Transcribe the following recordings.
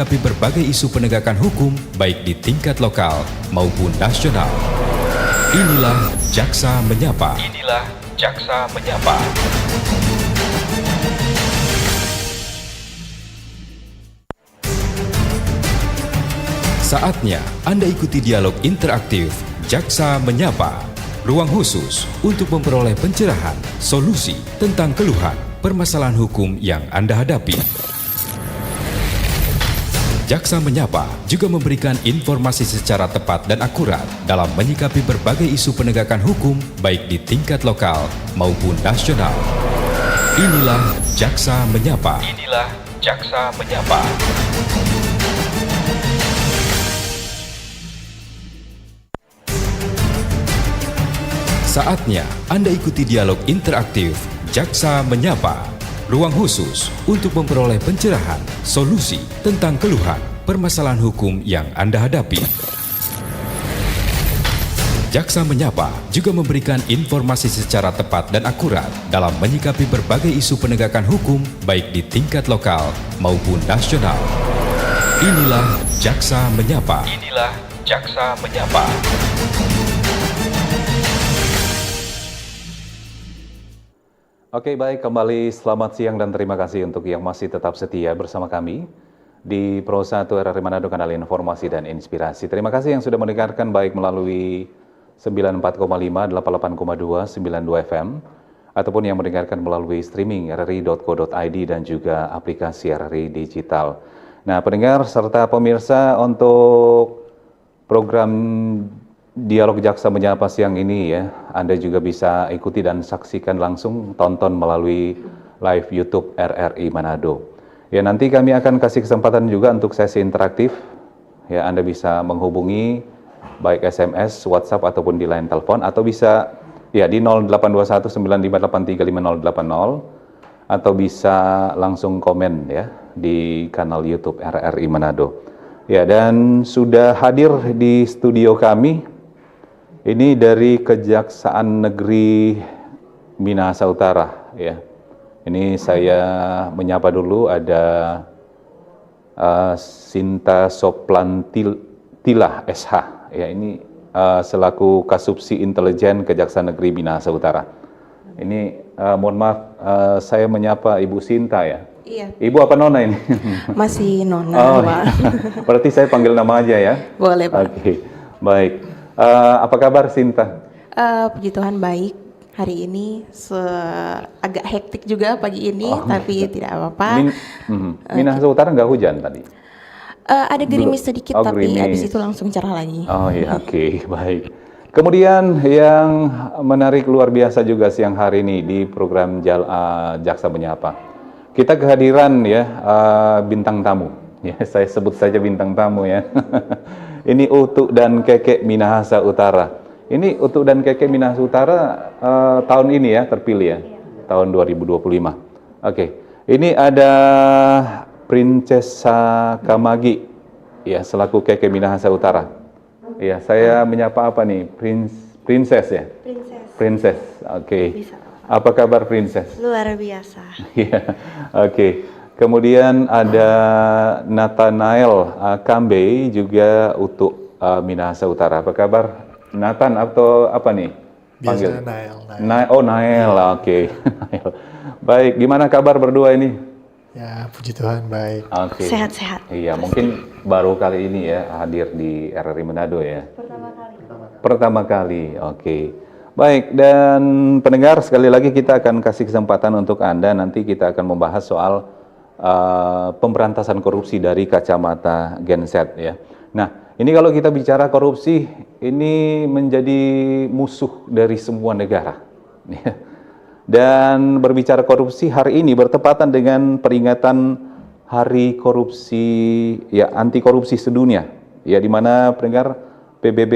Tapi berbagai isu penegakan hukum baik di tingkat lokal maupun nasional. Inilah Jaksa Menyapa. Inilah Jaksa Menyapa. Saatnya Anda ikuti dialog interaktif Jaksa Menyapa. Ruang khusus untuk memperoleh pencerahan, solusi tentang keluhan, permasalahan hukum yang Anda hadapi. Jaksa Menyapa juga memberikan informasi secara tepat dan akurat dalam menyikapi berbagai isu penegakan hukum baik di tingkat lokal maupun nasional. Inilah Jaksa Menyapa. Inilah Jaksa Menyapa. Saatnya Anda ikuti dialog interaktif Jaksa Menyapa. Ruang khusus untuk memperoleh pencerahan, solusi tentang keluhan, permasalahan hukum yang Anda hadapi. Jaksa Menyapa juga memberikan informasi secara tepat dan akurat dalam menyikapi berbagai isu penegakan hukum baik di tingkat lokal maupun nasional. Inilah Jaksa Menyapa. Inilah Jaksa Menyapa. Oke, baik, kembali selamat siang dan terima kasih untuk yang masih tetap setia bersama kami di Pro 1 RRI Manado, kanal informasi dan inspirasi. Terima kasih yang sudah mendengarkan baik melalui 94,5, 88,2, 92 FM ataupun yang mendengarkan melalui streaming rri.co.id dan juga aplikasi RRI Digital. Nah, pendengar serta pemirsa, untuk program Dialog Jaksa Menyapa siang ini ya, Anda juga bisa ikuti dan saksikan langsung, tonton melalui live YouTube RRI Manado. Ya, nanti kami akan kasih kesempatan juga untuk sesi interaktif. Ya, Anda bisa menghubungi baik SMS, WhatsApp ataupun di line telepon, atau bisa ya di 082195835080, atau bisa langsung komen ya di kanal YouTube RRI Manado. Ya, dan sudah hadir di studio kami ini dari Kejaksaan Negeri Minahasa Utara ya. Ini saya menyapa dulu, ada Sinta Soplantila SH ya, ini selaku Kasubsi Intelijen Kejaksaan Negeri Minahasa Utara. Ini mohon maaf, saya menyapa Ibu Sinta ya. Iya. Ibu apa Nona ini? Masih Nona, Pak. Berarti saya panggil nama aja ya? Boleh, Pak. Oke, baik. Apa kabar Sinta? Puji Tuhan baik. Hari ini agak hektik juga pagi ini, tapi tidak apa-apa. Minahasa Utara nggak hujan tadi? Ada gerimis sedikit, tapi gerimis. habis itu langsung cerah lagi. Oh iya, oke, baik. Kemudian yang menarik luar biasa juga siang hari ini di program Jaksa Menyapa, kita kehadiran ya bintang tamu. Ya, saya sebut saja bintang tamu ya. Ini Utu dan Keke Minahasa Utara. Ini Utu dan Keke Minahasa Utara tahun ini ya terpilih ya, tahun 2025. Oke, ini ada Princesa Kamagi ya selaku Keke Minahasa Utara. Ya, saya menyapa apa nih? Princess ya? Princess. Oke. Apa kabar Princess? Luar biasa. Iya. Oke. Kemudian ada Nathanael Kambe juga untuk Minahasa Utara. Apa kabar Nathan atau apa nih? Biasa Nael. Oh, Nael. Oke. Nael. Baik, gimana kabar berdua ini? Ya, puji Tuhan baik. Oke. Sehat-sehat. Iya, mungkin baru kali ini ya hadir di RRI Manado ya. Pertama kali. Oke. Baik, dan pendengar, sekali lagi kita akan kasih kesempatan untuk Anda, nanti kita akan membahas soal pemberantasan korupsi dari kacamata Genset ya. Nah, ini kalau kita bicara korupsi, ini menjadi musuh dari semua negara. Dan berbicara korupsi, hari ini bertepatan dengan peringatan Hari Korupsi ya, anti korupsi sedunia ya, di mana pendengar PBB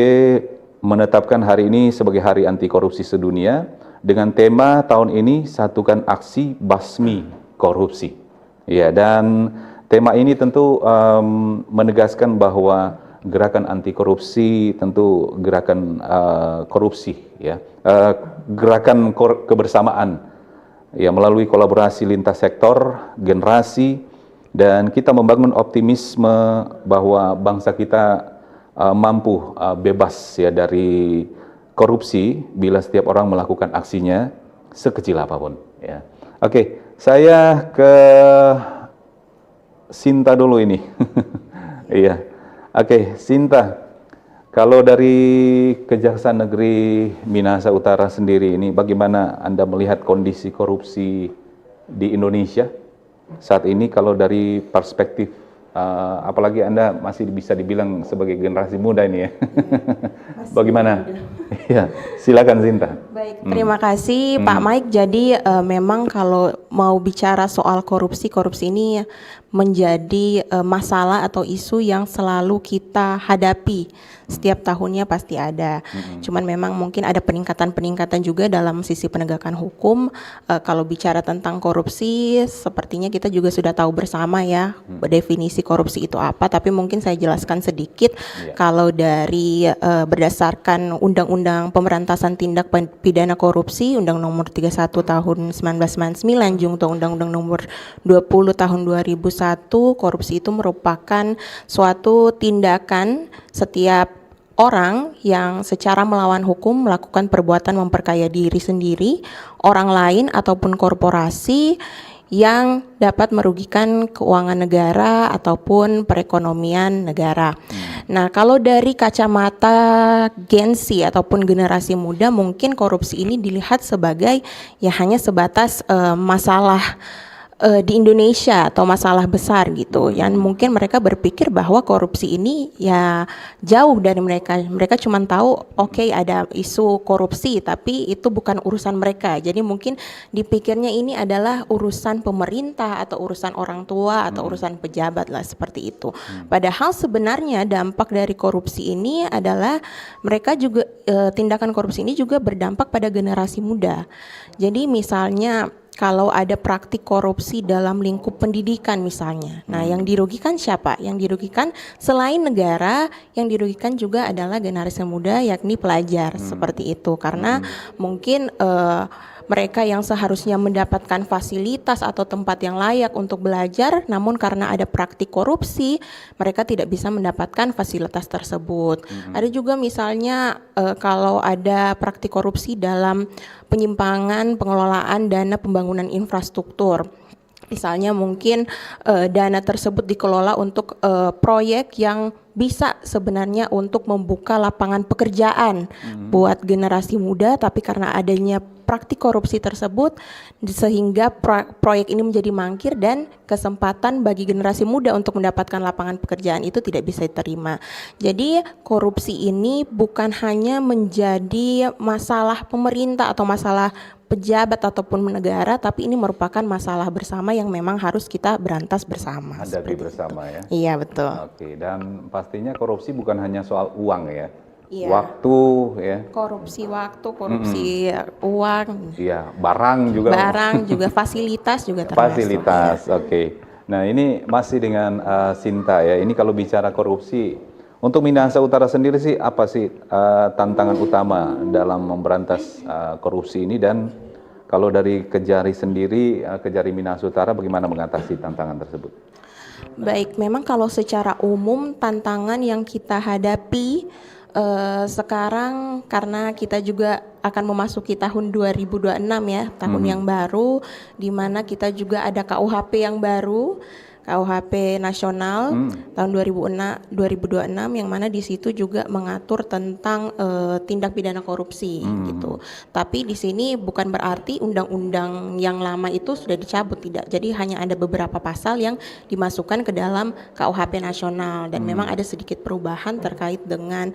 menetapkan hari ini sebagai Hari Anti Korupsi Sedunia dengan tema tahun ini Satukan Aksi Basmi Korupsi. Ya, dan tema ini tentu menegaskan bahwa gerakan anti korupsi tentu gerakan korupsi ya, gerakan kebersamaan ya melalui kolaborasi lintas sektor, generasi dan kita membangun optimisme bahwa bangsa kita mampu bebas ya dari korupsi bila setiap orang melakukan aksinya sekecil apapun ya. Oke, saya ke Sinta dulu ini. Iya. Oke, Sinta. Kalau dari Kejaksaan Negeri Minahasa Utara sendiri ini bagaimana Anda melihat kondisi korupsi di Indonesia saat ini kalau dari perspektif apalagi Anda masih bisa dibilang sebagai generasi muda ini ya. Bagaimana? Ya, silakan Sinta. Baik, terima kasih Pak Mike. Jadi memang kalau mau bicara soal korupsi ini menjadi masalah atau isu yang selalu kita hadapi. Setiap tahunnya pasti ada. Cuman memang mungkin ada peningkatan juga dalam sisi penegakan hukum. Kalau bicara tentang korupsi, sepertinya kita juga sudah tahu bersama ya definisi korupsi itu apa. Tapi mungkin saya jelaskan sedikit. Kalau dari berdasarkan Undang-Undang Pemberantasan Tindak Pidana Korupsi, Undang Nomor 31 Tahun 1999, junto Undang-Undang Nomor 20 Tahun 2001, korupsi itu merupakan suatu tindakan setiap orang yang secara melawan hukum melakukan perbuatan memperkaya diri sendiri, orang lain ataupun korporasi yang dapat merugikan keuangan negara ataupun perekonomian negara. Nah, kalau dari kacamata Gen Z ataupun generasi muda, mungkin korupsi ini dilihat sebagai ya hanya sebatas masalah di Indonesia atau masalah besar gitu. Yang mungkin mereka berpikir bahwa korupsi ini ya jauh dari mereka. Mereka cuma tahu oke, ada isu korupsi tapi itu bukan urusan mereka. Jadi mungkin dipikirnya ini adalah urusan pemerintah atau urusan orang tua atau urusan pejabat lah seperti itu. Padahal sebenarnya dampak dari korupsi ini adalah mereka juga tindakan korupsi ini juga berdampak pada generasi muda. Jadi misalnya kalau ada praktik korupsi dalam lingkup pendidikan misalnya. Nah, yang dirugikan siapa? Yang dirugikan selain negara, yang dirugikan juga adalah generasi muda yakni pelajar seperti itu. Karena mungkin mereka yang seharusnya mendapatkan fasilitas atau tempat yang layak untuk belajar, namun karena ada praktik korupsi, mereka tidak bisa mendapatkan fasilitas tersebut. Ada juga misalnya kalau ada praktik korupsi dalam penyimpangan pengelolaan dana pembangunan infrastruktur. Misalnya mungkin dana tersebut dikelola untuk proyek yang bisa sebenarnya untuk membuka lapangan pekerjaan buat generasi muda, tapi karena adanya praktik korupsi tersebut sehingga proyek ini menjadi mangkir dan kesempatan bagi generasi muda untuk mendapatkan lapangan pekerjaan itu tidak bisa diterima. Jadi korupsi ini bukan hanya menjadi masalah pemerintah atau masalah pejabat ataupun negara, tapi ini merupakan masalah bersama yang memang harus kita berantas bersama. Hadapi bersama ya. Iya, betul. Oke, dan pastinya korupsi bukan hanya soal uang ya. Iya. Waktu ya. Korupsi waktu, korupsi uang. Iya, barang juga. Barang juga, fasilitas juga termasuk. Fasilitas, oke. Nah, ini masih dengan Sinta ya. Ini kalau bicara korupsi, untuk Minahasa Utara sendiri sih apa sih tantangan utama dalam memberantas korupsi ini, dan kalau dari Kejari sendiri, Kejari Minahasa Utara bagaimana mengatasi tantangan tersebut? Baik, memang kalau secara umum tantangan yang kita hadapi sekarang karena kita juga akan memasuki tahun 2026 ya, tahun yang baru, di mana kita juga ada KUHP yang baru, KUHP nasional tahun 2026 yang mana di situ juga mengatur tentang tindak pidana korupsi gitu. Tapi di sini bukan berarti undang-undang yang lama itu sudah dicabut, tidak. Jadi hanya ada beberapa pasal yang dimasukkan ke dalam KUHP nasional dan memang ada sedikit perubahan terkait dengan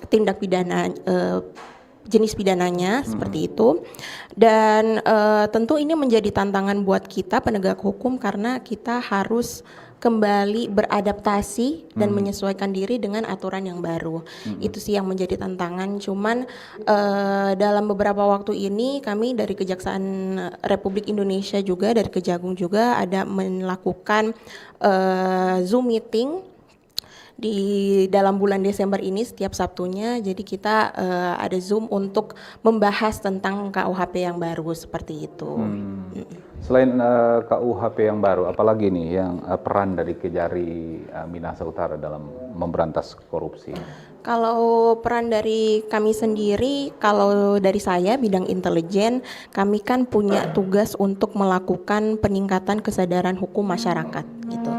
tindak pidana jenis pidananya seperti itu. Dan tentu ini menjadi tantangan buat kita penegak hukum karena kita harus kembali beradaptasi dan menyesuaikan diri dengan aturan yang baru. Itu sih yang menjadi tantangan. Cuman dalam beberapa waktu ini kami dari Kejaksaan Republik Indonesia juga, dari Kejagung juga ada melakukan Zoom meeting di dalam bulan Desember ini setiap Sabtunya. Jadi kita ada Zoom untuk membahas tentang KUHP yang baru seperti itu. Selain KUHP yang baru, apalagi nih yang peran dari Kejari Minahasa Utara dalam memberantas korupsi? Kalau peran dari kami sendiri, kalau dari saya bidang intelijen, kami kan punya tugas untuk melakukan peningkatan kesadaran hukum masyarakat gitu.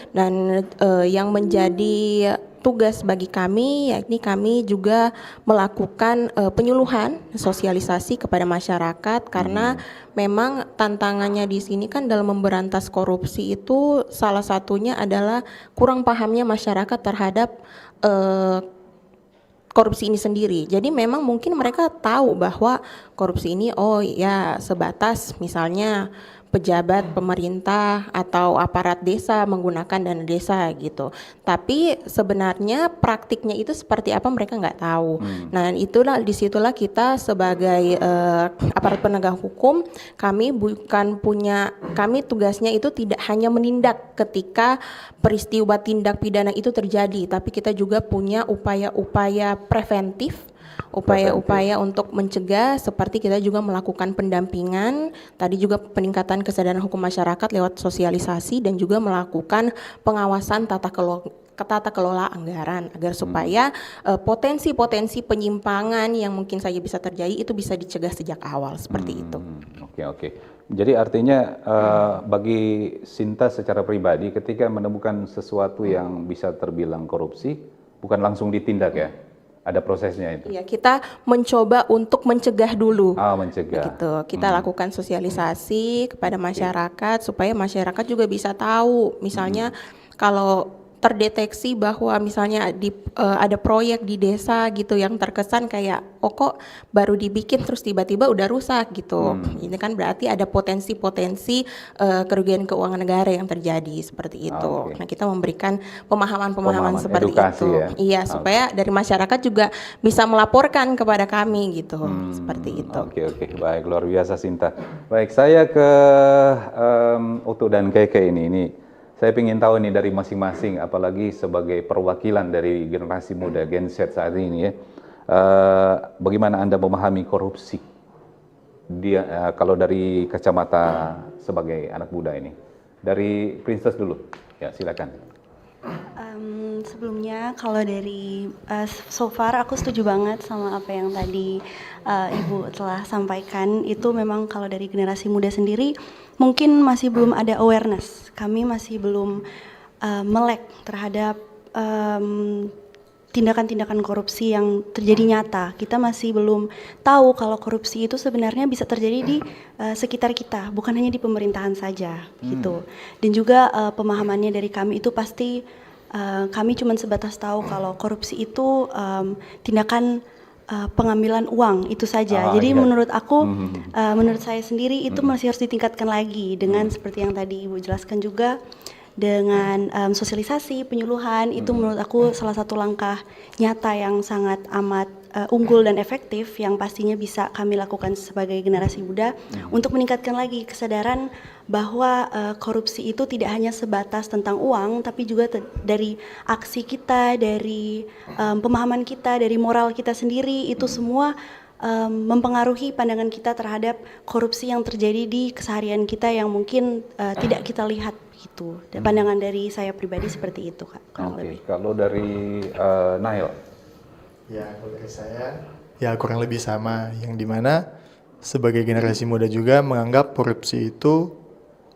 Dan yang menjadi tugas bagi kami, yakni kami juga melakukan penyuluhan, sosialisasi kepada masyarakat, karena memang tantangannya di sini kan dalam memberantas korupsi itu salah satunya adalah kurang pahamnya masyarakat terhadap korupsi ini sendiri. Jadi memang mungkin mereka tahu bahwa korupsi ini oh ya sebatas misalnya pejabat pemerintah atau aparat desa menggunakan dana desa gitu. Tapi sebenarnya praktiknya itu seperti apa mereka nggak tahu. Nah disitulah kita sebagai aparat penegak hukum, kami tugasnya itu tidak hanya menindak ketika peristiwa tindak pidana itu terjadi, tapi kita juga punya upaya-upaya preventif, upaya-upaya untuk mencegah, seperti kita juga melakukan pendampingan, tadi juga peningkatan kesadaran hukum masyarakat lewat sosialisasi, dan juga melakukan pengawasan tata kelola anggaran agar supaya potensi-potensi penyimpangan yang mungkin saja bisa terjadi itu bisa dicegah sejak awal seperti itu. Oke. Jadi artinya bagi Sinta secara pribadi ketika menemukan sesuatu yang bisa terbilang korupsi bukan langsung ditindak ya? Ada prosesnya itu? Iya, kita mencoba untuk mencegah dulu. Mencegah. Gitu. Kita lakukan sosialisasi kepada masyarakat supaya masyarakat juga bisa tahu. Misalnya kalau terdeteksi bahwa misalnya ada proyek di desa gitu yang terkesan kayak kok baru dibikin terus tiba-tiba udah rusak gitu. Ini kan berarti ada potensi-potensi kerugian keuangan negara yang terjadi seperti itu. Nah, kita memberikan pemahaman seperti itu. Ya? Iya, supaya dari masyarakat juga bisa melaporkan kepada kami gitu. Seperti itu. Oke. Baik, luar biasa Sinta. Baik, saya ke Utu dan Keke ini. Saya ingin tahu nih dari masing-masing, apalagi sebagai perwakilan dari generasi muda Gen Z saat ini ya, bagaimana Anda memahami korupsi? Kalau dari kacamata sebagai anak muda ini, dari Princess dulu, ya silakan. Sebelumnya kalau dari so far aku setuju banget sama apa yang tadi Ibu telah sampaikan. Itu memang kalau dari generasi muda sendiri mungkin masih belum ada awareness. Kami masih belum melek terhadap tindakan-tindakan korupsi yang terjadi nyata. Kita masih belum tahu kalau korupsi itu sebenarnya bisa terjadi di sekitar kita, bukan hanya di pemerintahan saja gitu. Dan juga pemahamannya dari kami itu pasti kami cuma sebatas tahu kalau korupsi itu tindakan pengambilan uang itu saja. Jadi menurut aku, menurut saya sendiri itu masih harus ditingkatkan lagi dengan seperti yang tadi Ibu jelaskan juga, dengan sosialisasi, penyuluhan. Itu menurut aku salah satu langkah nyata yang sangat amat unggul dan efektif yang pastinya bisa kami lakukan sebagai generasi muda untuk meningkatkan lagi kesadaran bahwa korupsi itu tidak hanya sebatas tentang uang, tapi juga dari aksi kita, dari pemahaman kita, dari moral kita sendiri, itu semua mempengaruhi pandangan kita terhadap korupsi yang terjadi di keseharian kita yang mungkin tidak kita lihat gitu. Dan pandangan dari saya pribadi seperti itu, Kak. Kalau dari Nail? Ya, kalau dari saya ya kurang lebih sama, yang dimana sebagai generasi muda juga menganggap korupsi itu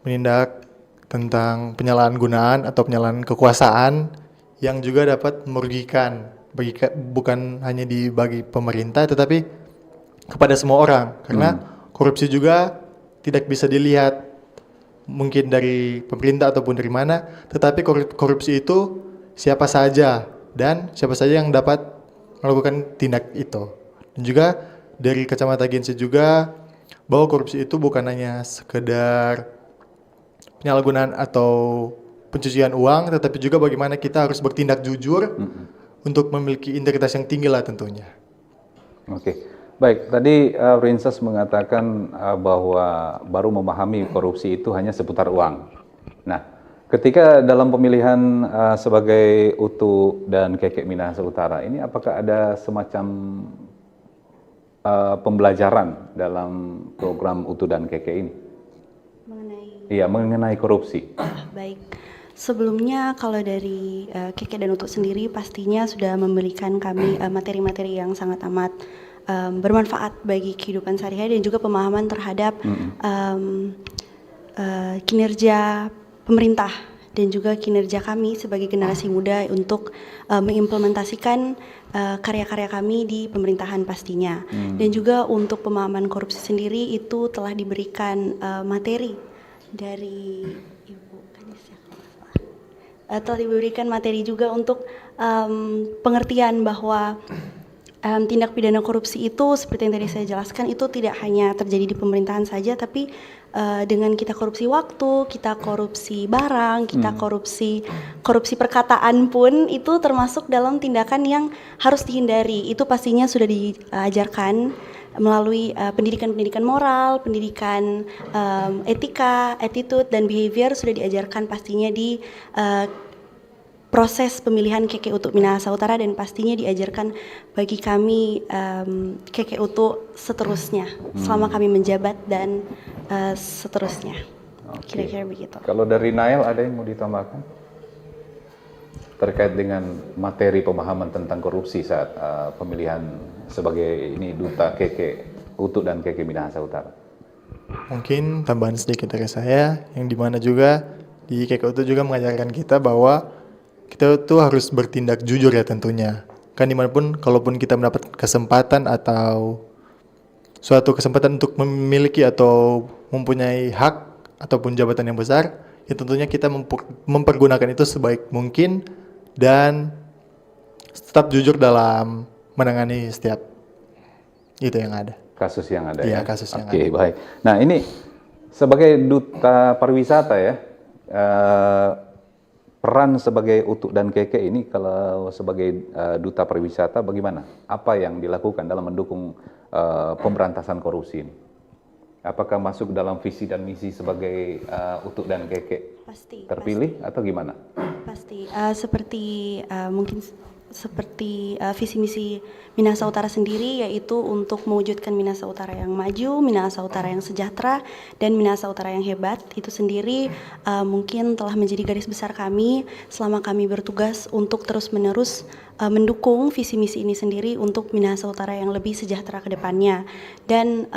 menindak tentang penyalahgunaan gunaan atau penyalahan kekuasaan yang juga dapat merugikan bukan hanya bagi pemerintah tetapi kepada semua orang, karena korupsi juga tidak bisa dilihat mungkin dari pemerintah ataupun dari mana, tetapi korupsi itu siapa saja dan siapa saja yang dapat melakukan tindak itu. Dan juga dari kacamata Gen Z juga bahwa korupsi itu bukan hanya sekedar penyalahgunaan atau pencucian uang, tetapi juga bagaimana kita harus bertindak jujur untuk memiliki integritas yang tinggi lah tentunya. Baik, tadi Princess mengatakan bahwa baru memahami korupsi itu hanya seputar uang. Nah, ketika dalam pemilihan sebagai Utu dan Keke Minahasa Utara ini, apakah ada semacam pembelajaran dalam program Utu dan Keke ini? mengenai korupsi. Baik. Sebelumnya kalau dari Keke dan Utu sendiri pastinya sudah memberikan kami materi-materi yang sangat amat bermanfaat bagi kehidupan sehari-hari dan juga pemahaman terhadap kinerja pemerintah dan juga kinerja kami sebagai generasi muda untuk mengimplementasikan karya-karya kami di pemerintahan pastinya. Dan juga untuk pemahaman korupsi sendiri itu telah diberikan materi dari Ibu Kanisia, telah diberikan materi juga untuk pengertian bahwa tindak pidana korupsi itu seperti yang tadi saya jelaskan itu tidak hanya terjadi di pemerintahan saja, tapi dengan kita korupsi waktu, kita korupsi barang, kita korupsi perkataan pun itu termasuk dalam tindakan yang harus dihindari. Itu pastinya sudah diajarkan melalui pendidikan-pendidikan moral, pendidikan etika, attitude dan behavior sudah diajarkan pastinya di proses pemilihan KKUTU Minahasa Utara dan pastinya diajarkan bagi kami KKUTU seterusnya selama kami menjabat dan seterusnya. Kira-kira begitu. Kalau dari Nael ada yang mau ditambahkan terkait dengan materi pemahaman tentang korupsi saat pemilihan sebagai ini duta KKUTU dan KK Minahasa Utara? Mungkin tambahan sedikit dari saya, yang dimana juga di KKUTU juga mengajarkan kita bahwa kita tuh harus bertindak jujur ya tentunya. Kan dimanapun, kalaupun kita mendapat kesempatan atau suatu kesempatan untuk memiliki atau mempunyai hak ataupun jabatan yang besar, ya tentunya kita mempergunakan itu sebaik mungkin dan tetap jujur dalam menangani setiap itu yang ada. Kasus yang ada Iya, ya? kasus yang Oke, baik. Nah ini sebagai duta pariwisata ya, peran sebagai UTU dan KK ini kalau sebagai duta pariwisata bagaimana? Apa yang dilakukan dalam mendukung pemberantasan korupsi ini? Apakah masuk dalam visi dan misi sebagai UTU dan KK? Pasti. Terpilih atau gimana? Pasti. Mungkin seperti visi misi Minahasa Utara sendiri, yaitu untuk mewujudkan Minahasa Utara yang maju, Minahasa Utara yang sejahtera, dan Minahasa Utara yang hebat. Itu sendiri mungkin telah menjadi garis besar kami selama kami bertugas untuk terus-menerus mendukung visi misi ini sendiri untuk Minahasa Utara yang lebih sejahtera ke depannya. Dan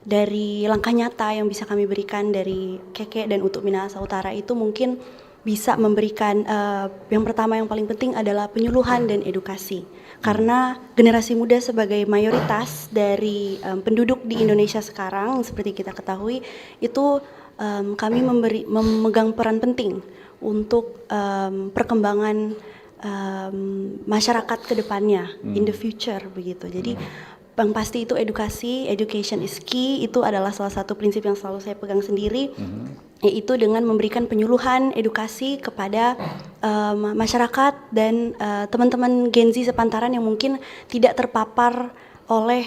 dari langkah nyata yang bisa kami berikan dari KK dan untuk Minahasa Utara itu mungkin bisa memberikan yang pertama yang paling penting adalah penyuluhan dan edukasi, karena generasi muda sebagai mayoritas dari penduduk di Indonesia sekarang seperti kita ketahui itu kami memegang peran penting untuk perkembangan masyarakat ke depannya in the future begitu. Jadi yang pasti itu edukasi, education is key, itu adalah salah satu prinsip yang selalu saya pegang sendiri, yaitu dengan memberikan penyuluhan, edukasi kepada masyarakat dan teman-teman Gen Z sepantaran yang mungkin tidak terpapar oleh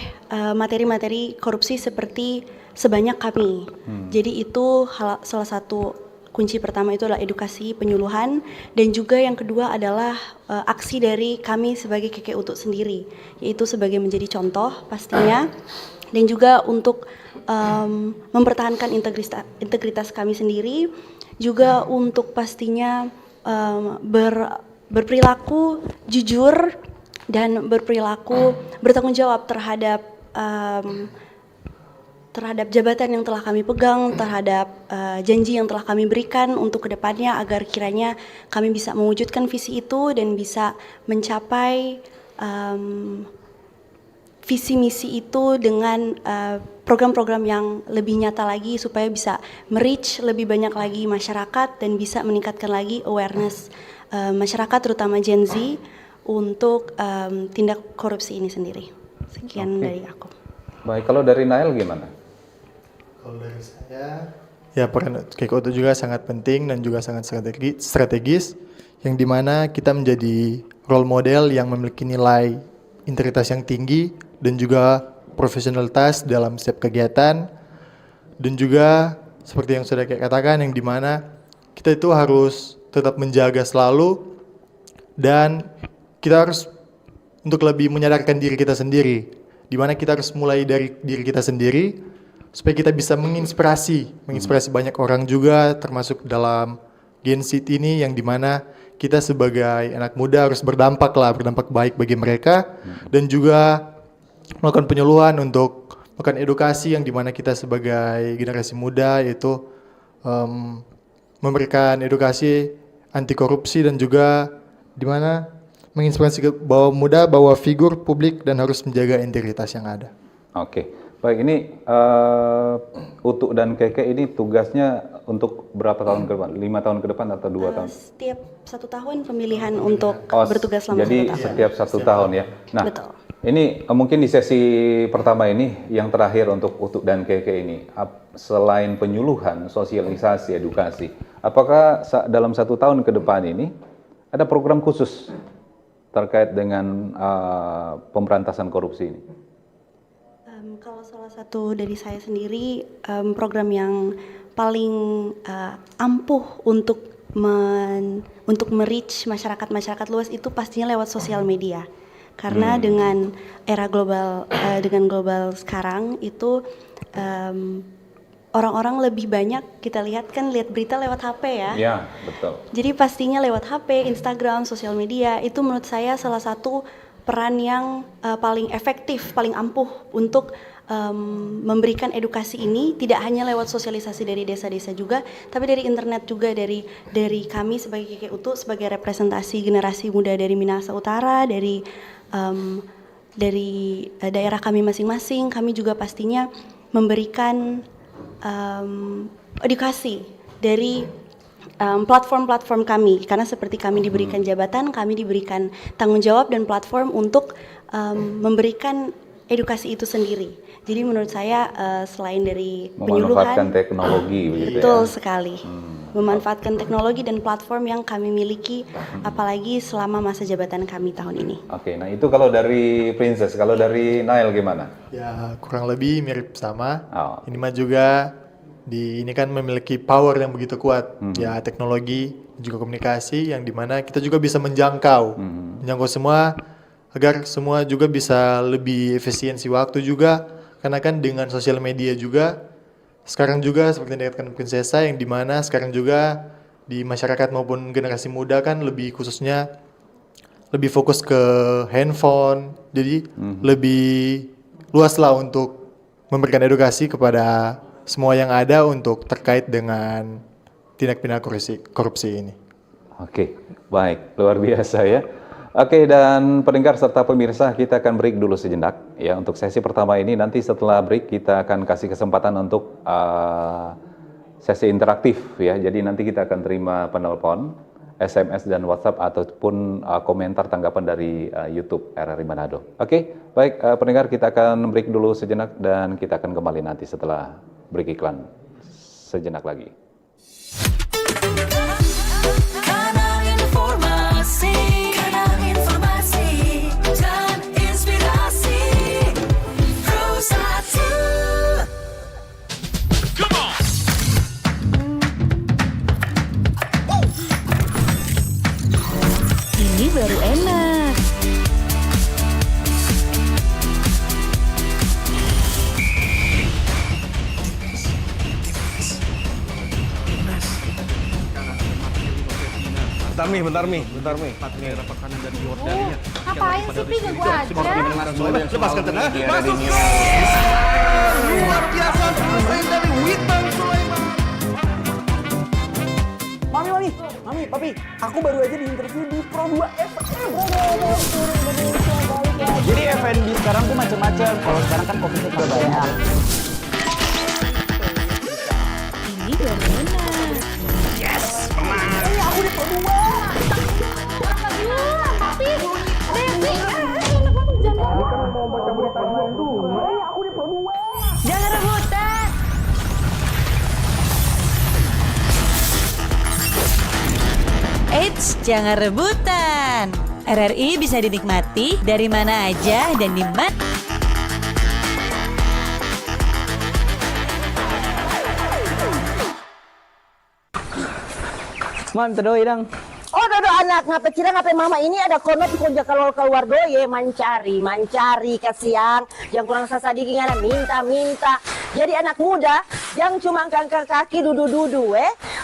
materi-materi korupsi seperti sebanyak kami. Jadi itu salah satu kunci pertama itu adalah edukasi, penyuluhan, dan juga yang kedua adalah aksi dari kami sebagai KKUTU sendiri, yaitu sebagai menjadi contoh pastinya, dan juga untuk mempertahankan integritas kami sendiri, juga untuk pastinya berperilaku jujur dan berperilaku bertanggung jawab terhadap jabatan yang telah kami pegang, terhadap janji yang telah kami berikan untuk kedepannya agar kiranya kami bisa mewujudkan visi itu dan bisa mencapai visi misi itu dengan program-program yang lebih nyata lagi supaya bisa me-reach lebih banyak lagi masyarakat dan bisa meningkatkan lagi awareness masyarakat terutama Gen Z untuk tindak korupsi ini sendiri. Sekian dari aku. Baik, kalau dari Nael gimana? Kalau dari saya, ya peran KKUTU juga sangat penting dan juga sangat strategis, yang dimana kita menjadi role model yang memiliki nilai integritas yang tinggi dan juga profesionalitas dalam setiap kegiatan, dan juga seperti yang sudah saya katakan, yang dimana kita itu harus tetap menjaga selalu dan kita harus untuk lebih menyadarkan diri kita sendiri, dimana kita harus mulai dari diri kita sendiri supaya kita bisa menginspirasi banyak orang juga, termasuk dalam Gen Z ini yang dimana kita sebagai anak muda harus berdampak baik bagi mereka, dan juga melakukan penyuluhan untuk melakukan edukasi yang dimana kita sebagai generasi muda yaitu memberikan edukasi anti korupsi dan juga dimana menginspirasi bahwa figur publik dan harus menjaga integritas yang ada. Oke, baik, ini Utu dan Keke ini tugasnya untuk berapa tahun ke depan? 5 tahun ke depan atau 2 tahun? Setiap 1 tahun pemilihan untuk bertugas selama 1 tahun. Jadi setiap 1 tahun ya. Nah, Betul. ini mungkin di sesi pertama ini yang terakhir untuk Utu dan Keke ini, selain penyuluhan, sosialisasi, edukasi, apakah dalam 1 tahun ke depan ini ada program khusus terkait dengan pemberantasan korupsi ini? Kalau salah satu dari saya sendiri, program yang paling ampuh untuk me-reach masyarakat luas itu pastinya lewat sosial media. Karena dengan era global, dengan global sekarang itu orang-orang lebih banyak kita lihat berita lewat HP ya. Ya, betul. Jadi pastinya lewat HP, Instagram, sosial media itu menurut saya salah satu peran yang paling efektif, paling ampuh untuk memberikan edukasi ini, tidak hanya lewat sosialisasi dari desa-desa juga, tapi dari internet juga, dari kami sebagai KK Utu, sebagai representasi generasi muda dari Minahasa Utara, dari daerah kami masing-masing. Kami juga pastinya memberikan edukasi dari platform-platform kami, karena seperti kami diberikan jabatan, kami diberikan tanggung jawab dan platform untuk memberikan edukasi itu sendiri. Jadi menurut saya selain dari penyuluhan, memanfaatkan teknologi begitu betul ya. sekali, memanfaatkan teknologi dan platform yang kami miliki, apalagi selama masa jabatan kami tahun ini. Oke, nah itu kalau dari Princess, kalau dari Nail gimana? Ya kurang lebih mirip sama. Oh. Ini mah juga ini kan memiliki power yang begitu kuat, ya teknologi juga komunikasi yang dimana kita juga bisa menjangkau semua agar semua juga bisa lebih efisiensi waktu juga, karena kan dengan sosial media juga sekarang juga seperti yang dikatakan Prinsesa yang dimana sekarang juga di masyarakat maupun generasi muda kan lebih khususnya lebih fokus ke handphone, jadi lebih luas lah untuk memberikan edukasi kepada semua yang ada untuk terkait dengan tindak pidana korupsi ini. Oke, baik, luar biasa ya. Oke, dan pendengar serta pemirsa, kita akan break dulu sejenak ya untuk sesi pertama ini. Nanti setelah break kita akan kasih kesempatan untuk sesi interaktif ya. Jadi nanti kita akan terima penelpon, SMS dan WhatsApp ataupun komentar tanggapan dari YouTube RRI Manado. Oke, baik pendengar, kita akan break dulu sejenak dan kita akan kembali nanti setelah break iklan sejenak lagi. Ini baru enak. Bentar Mi. Ngapain sih Pi, ganggu aja. Lepaskan tengah. Masuk. Luar biasa selesai dari Witan Sulaiman. Mami, Papi, aku baru aja diinterview di Pro 2 FM. Jadi F&B sekarang tuh macam-macam. Kalau sekarang kan Coffee Cake banyak. Ini baru enak. Aku di Pro 2. Tapi, Devi, Aku di Pro 2. Jangan rebutan. Eits, jangan rebutan. RRI bisa dinikmati dari mana aja dan di mana. Man, terdoi dong. Oh, dodo anak ngapain kira ngapain mama ini ada kono konja kalau keluar doye mancari kasiang yang kurang sasadiki ngana minta Jadi anak muda yang cuma angkat kaki dudu-dudu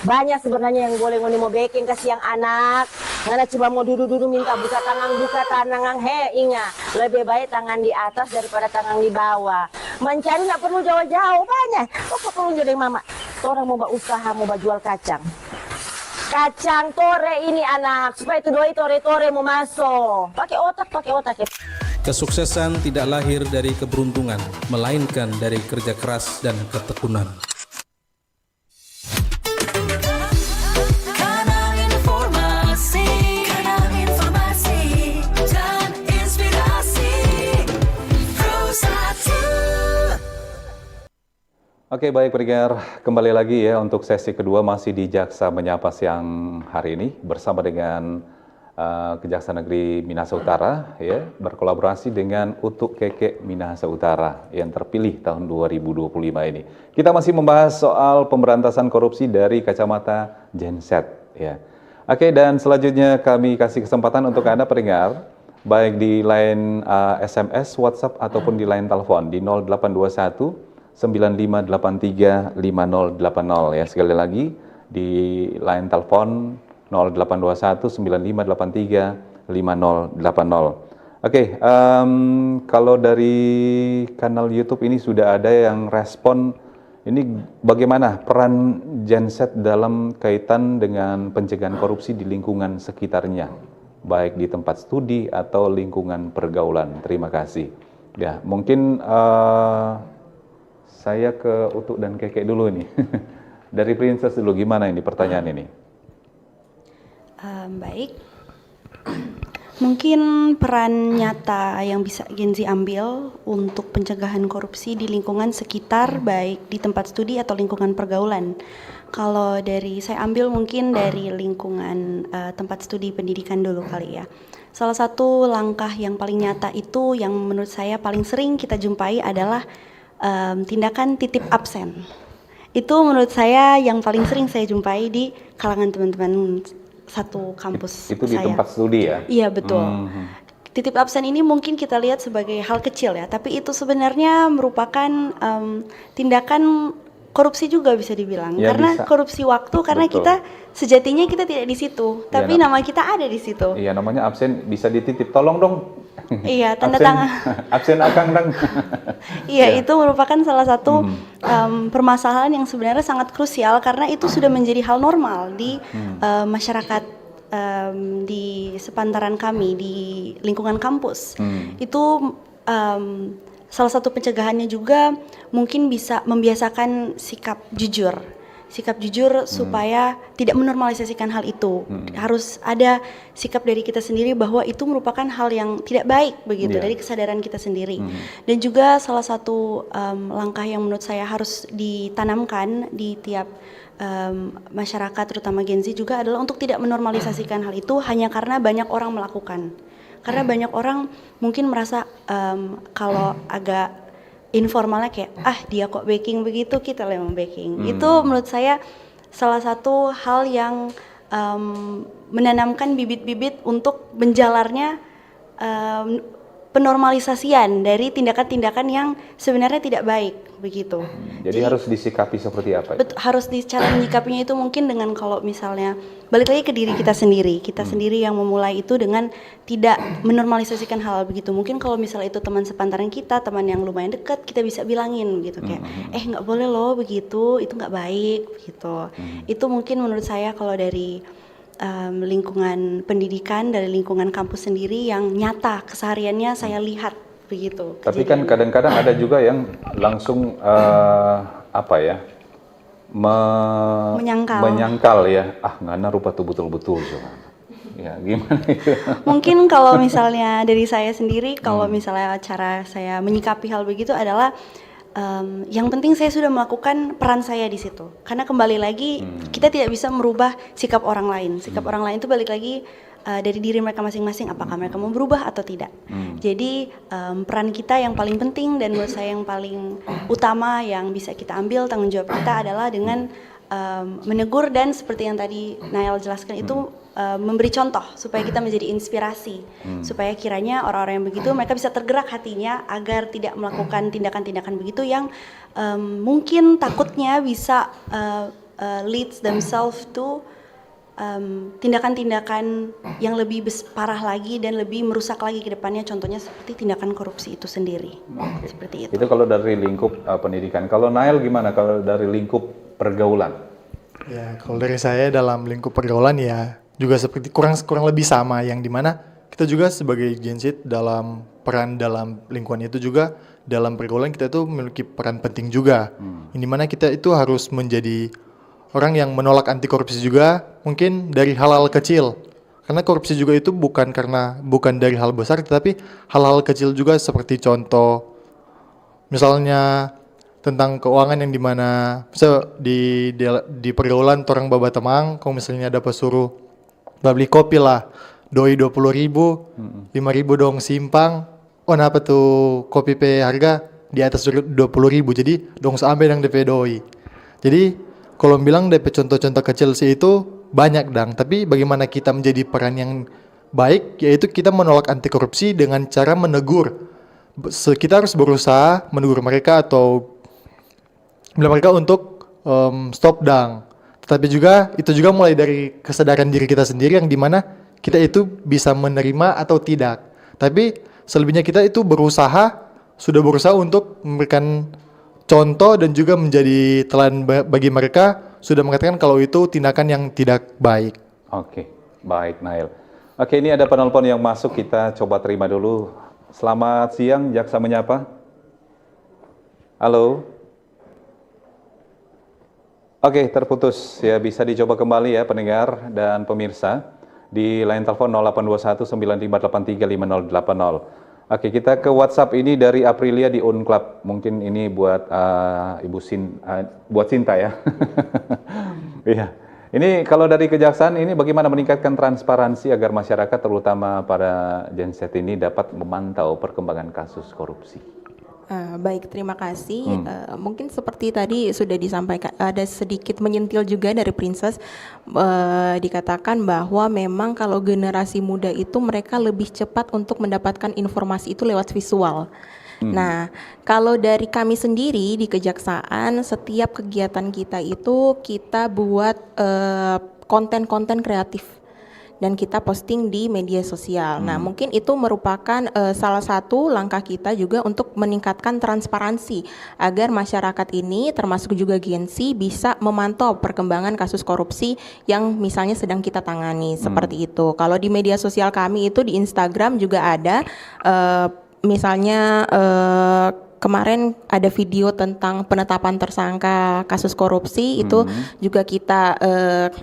banyak sebenarnya yang boleh mau baking kasih yang anak. Karena cuma mau dudu-dudu minta buka tangan ingat lebih baik tangan di atas daripada tangan di bawah. Mencari nggak perlu jauh-jauh banyak. Kok perlu jadi mama? Orang mau usaha mau jual kacang. Kacang tore ini anak supaya itu doi tore-tore mau masuk. Pakai otak ya. Kesuksesan tidak lahir dari keberuntungan, melainkan dari kerja keras dan ketekunan. Kanal informasi dan inspirasi Pro 1. Oke, baik pendengar, kembali lagi ya untuk sesi kedua masih di Jaksa Menyapa siang hari ini bersama dengan Kejaksaan Negeri Minahasa Utara ya, berkolaborasi dengan Utuk Keke Minahasa Utara yang terpilih tahun 2025 ini. Kita masih membahas soal pemberantasan korupsi dari kacamata genset ya. Oke, dan selanjutnya kami kasih kesempatan untuk Anda pendengar baik di line SMS, WhatsApp ataupun di line telepon di 0821 9583 5080 ya. Sekali lagi di line telepon 0821 9583 5080. Oke, kalau dari kanal YouTube ini sudah ada yang respon ini bagaimana peran genset dalam kaitan dengan pencegahan korupsi di lingkungan sekitarnya, baik di tempat studi atau lingkungan pergaulan. Terima kasih. Ya, mungkin saya ke Utuk dan Keke dulu nih. Dari Princess dulu, gimana ini pertanyaan ini? Baik, mungkin peran nyata yang bisa Gen Z ambil untuk pencegahan korupsi di lingkungan sekitar, baik di tempat studi atau lingkungan pergaulan. Kalau dari saya ambil mungkin dari lingkungan tempat studi pendidikan dulu kali ya. Salah satu langkah yang paling nyata itu yang menurut saya paling sering kita jumpai adalah tindakan titip absen. Itu menurut saya yang paling sering saya jumpai di kalangan teman-teman satu kampus itu di saya. Tempat studi ya? Iya betul. Titip absen ini mungkin kita lihat sebagai hal kecil ya, tapi itu sebenarnya merupakan tindakan korupsi juga bisa dibilang, ya, karena bisa. korupsi waktu karena Betul. kita sejatinya kita tidak di situ, tapi nama kita ada di situ. Iya, namanya absen bisa dititip. Tolong dong. Iya, tanda Absen- tangan. Absen akang dong. Iya, Ya. itu merupakan salah satu permasalahan yang sebenarnya sangat krusial karena itu sudah menjadi hal normal di masyarakat di sepantaran kami di lingkungan kampus. Itu salah satu pencegahannya juga mungkin bisa membiasakan sikap jujur supaya tidak menormalisasikan hal itu. Harus ada sikap dari kita sendiri bahwa itu merupakan hal yang tidak baik begitu, dari kesadaran kita sendiri. Dan juga salah satu langkah yang menurut saya harus ditanamkan di tiap masyarakat terutama Gen Z juga adalah untuk tidak menormalisasikan hal itu hanya karena banyak orang melakukan. Karena banyak orang mungkin merasa kalau agak informalnya kayak dia kok baking begitu, kita memang baking. Itu menurut saya salah satu hal yang menanamkan bibit-bibit untuk menjalarnya penormalisasian dari tindakan-tindakan yang sebenarnya tidak baik begitu. Jadi harus disikapi seperti apa? Harus cara menyikapinya itu mungkin dengan kalau misalnya balik lagi ke diri kita sendiri yang memulai itu dengan tidak menormalisasikan hal begitu. Mungkin kalau misalnya itu teman sepantaran kita, teman yang lumayan dekat, kita bisa bilangin gitu kayak nggak boleh loh begitu, itu nggak baik gitu. Itu mungkin menurut saya kalau dari lingkungan pendidikan, dari lingkungan kampus sendiri yang nyata kesehariannya saya lihat begitu. Tapi kan kadang-kadang ada juga yang langsung menyangkal ya, ngana rupa tuh betul-betul coba. Ya gimana itu? Mungkin kalau misalnya dari saya sendiri, kalau misalnya cara saya menyikapi hal begitu adalah yang penting saya sudah melakukan peran saya di situ. Karena kembali lagi kita tidak bisa merubah sikap orang lain. Sikap orang lain itu balik lagi dari diri mereka masing-masing, apakah mereka mau berubah atau tidak. Jadi peran kita yang paling penting dan buat saya yang paling utama yang bisa kita ambil tanggung jawab kita adalah dengan menegur dan seperti yang tadi Nael jelaskan itu memberi contoh supaya kita menjadi inspirasi, supaya kiranya orang-orang yang begitu mereka bisa tergerak hatinya agar tidak melakukan tindakan-tindakan begitu yang mungkin takutnya bisa leads themselves to tindakan-tindakan yang lebih parah lagi dan lebih merusak lagi ke depannya, contohnya seperti tindakan korupsi itu sendiri. Seperti itu. Itu kalau dari lingkup pendidikan. Kalau Nael gimana kalau dari lingkup pergaulan? Ya, kalau dari saya dalam lingkup pergaulan ya juga seperti kurang lebih sama, yang dimana kita juga sebagai Gen Z dalam peran dalam lingkungan itu juga dalam pergaulan kita itu memiliki peran penting juga. Yang dimana kita itu harus menjadi orang yang menolak anti korupsi juga, mungkin dari hal-hal kecil. Karena korupsi juga itu bukan dari hal besar, tetapi hal-hal kecil juga, seperti contoh misalnya tentang keuangan yang dimana di pergaulan orang baba temang, kalau misalnya ada pesuruh beli kopi lah, doi 20.000, 5.000 dong simpang, oh kenapa tuh kopi pe harga di atas 20.000, jadi dong sampai yang DP doi. Jadi kalau bilang DP contoh-contoh kecil sih itu banyak dang, tapi bagaimana kita menjadi peran yang baik, yaitu kita menolak anti korupsi dengan cara menegur. Kita harus berusaha menegur mereka atau bilang mereka untuk stop dang. Tetapi juga itu juga mulai dari kesadaran diri kita sendiri, yang dimana kita itu bisa menerima atau tidak. Tapi selebihnya kita itu sudah berusaha untuk memberikan contoh dan juga menjadi teladan bagi mereka, sudah mengatakan kalau itu tindakan yang tidak baik. Oke, baik Nael. Oke, ini ada penelpon yang masuk, kita coba terima dulu. Selamat siang, Jaksa Menyapa. Halo. Oke, terputus. Ya, bisa dicoba kembali ya pendengar dan pemirsa di line telepon 0821 9583 5080. Oke, kita ke WhatsApp ini dari Aprilia di Unclub. Mungkin ini buat buat Sinta ya. Iya. Ini kalau dari Kejaksaan ini bagaimana meningkatkan transparansi agar masyarakat terutama para Gen Z ini dapat memantau perkembangan kasus korupsi? Baik, terima kasih. Mungkin seperti tadi sudah disampaikan, ada sedikit menyentil juga dari Princess, dikatakan bahwa memang kalau generasi muda itu mereka lebih cepat untuk mendapatkan informasi itu lewat visual. Nah, kalau dari kami sendiri di Kejaksaan, setiap kegiatan kita itu kita buat konten-konten kreatif dan kita posting di media sosial. Nah, mungkin itu merupakan salah satu langkah kita juga untuk meningkatkan transparansi agar masyarakat ini termasuk juga Gen Z bisa memantau perkembangan kasus korupsi yang misalnya sedang kita tangani, seperti itu. Kalau di media sosial kami itu di Instagram juga ada misalnya kemarin ada video tentang penetapan tersangka kasus korupsi, itu juga kita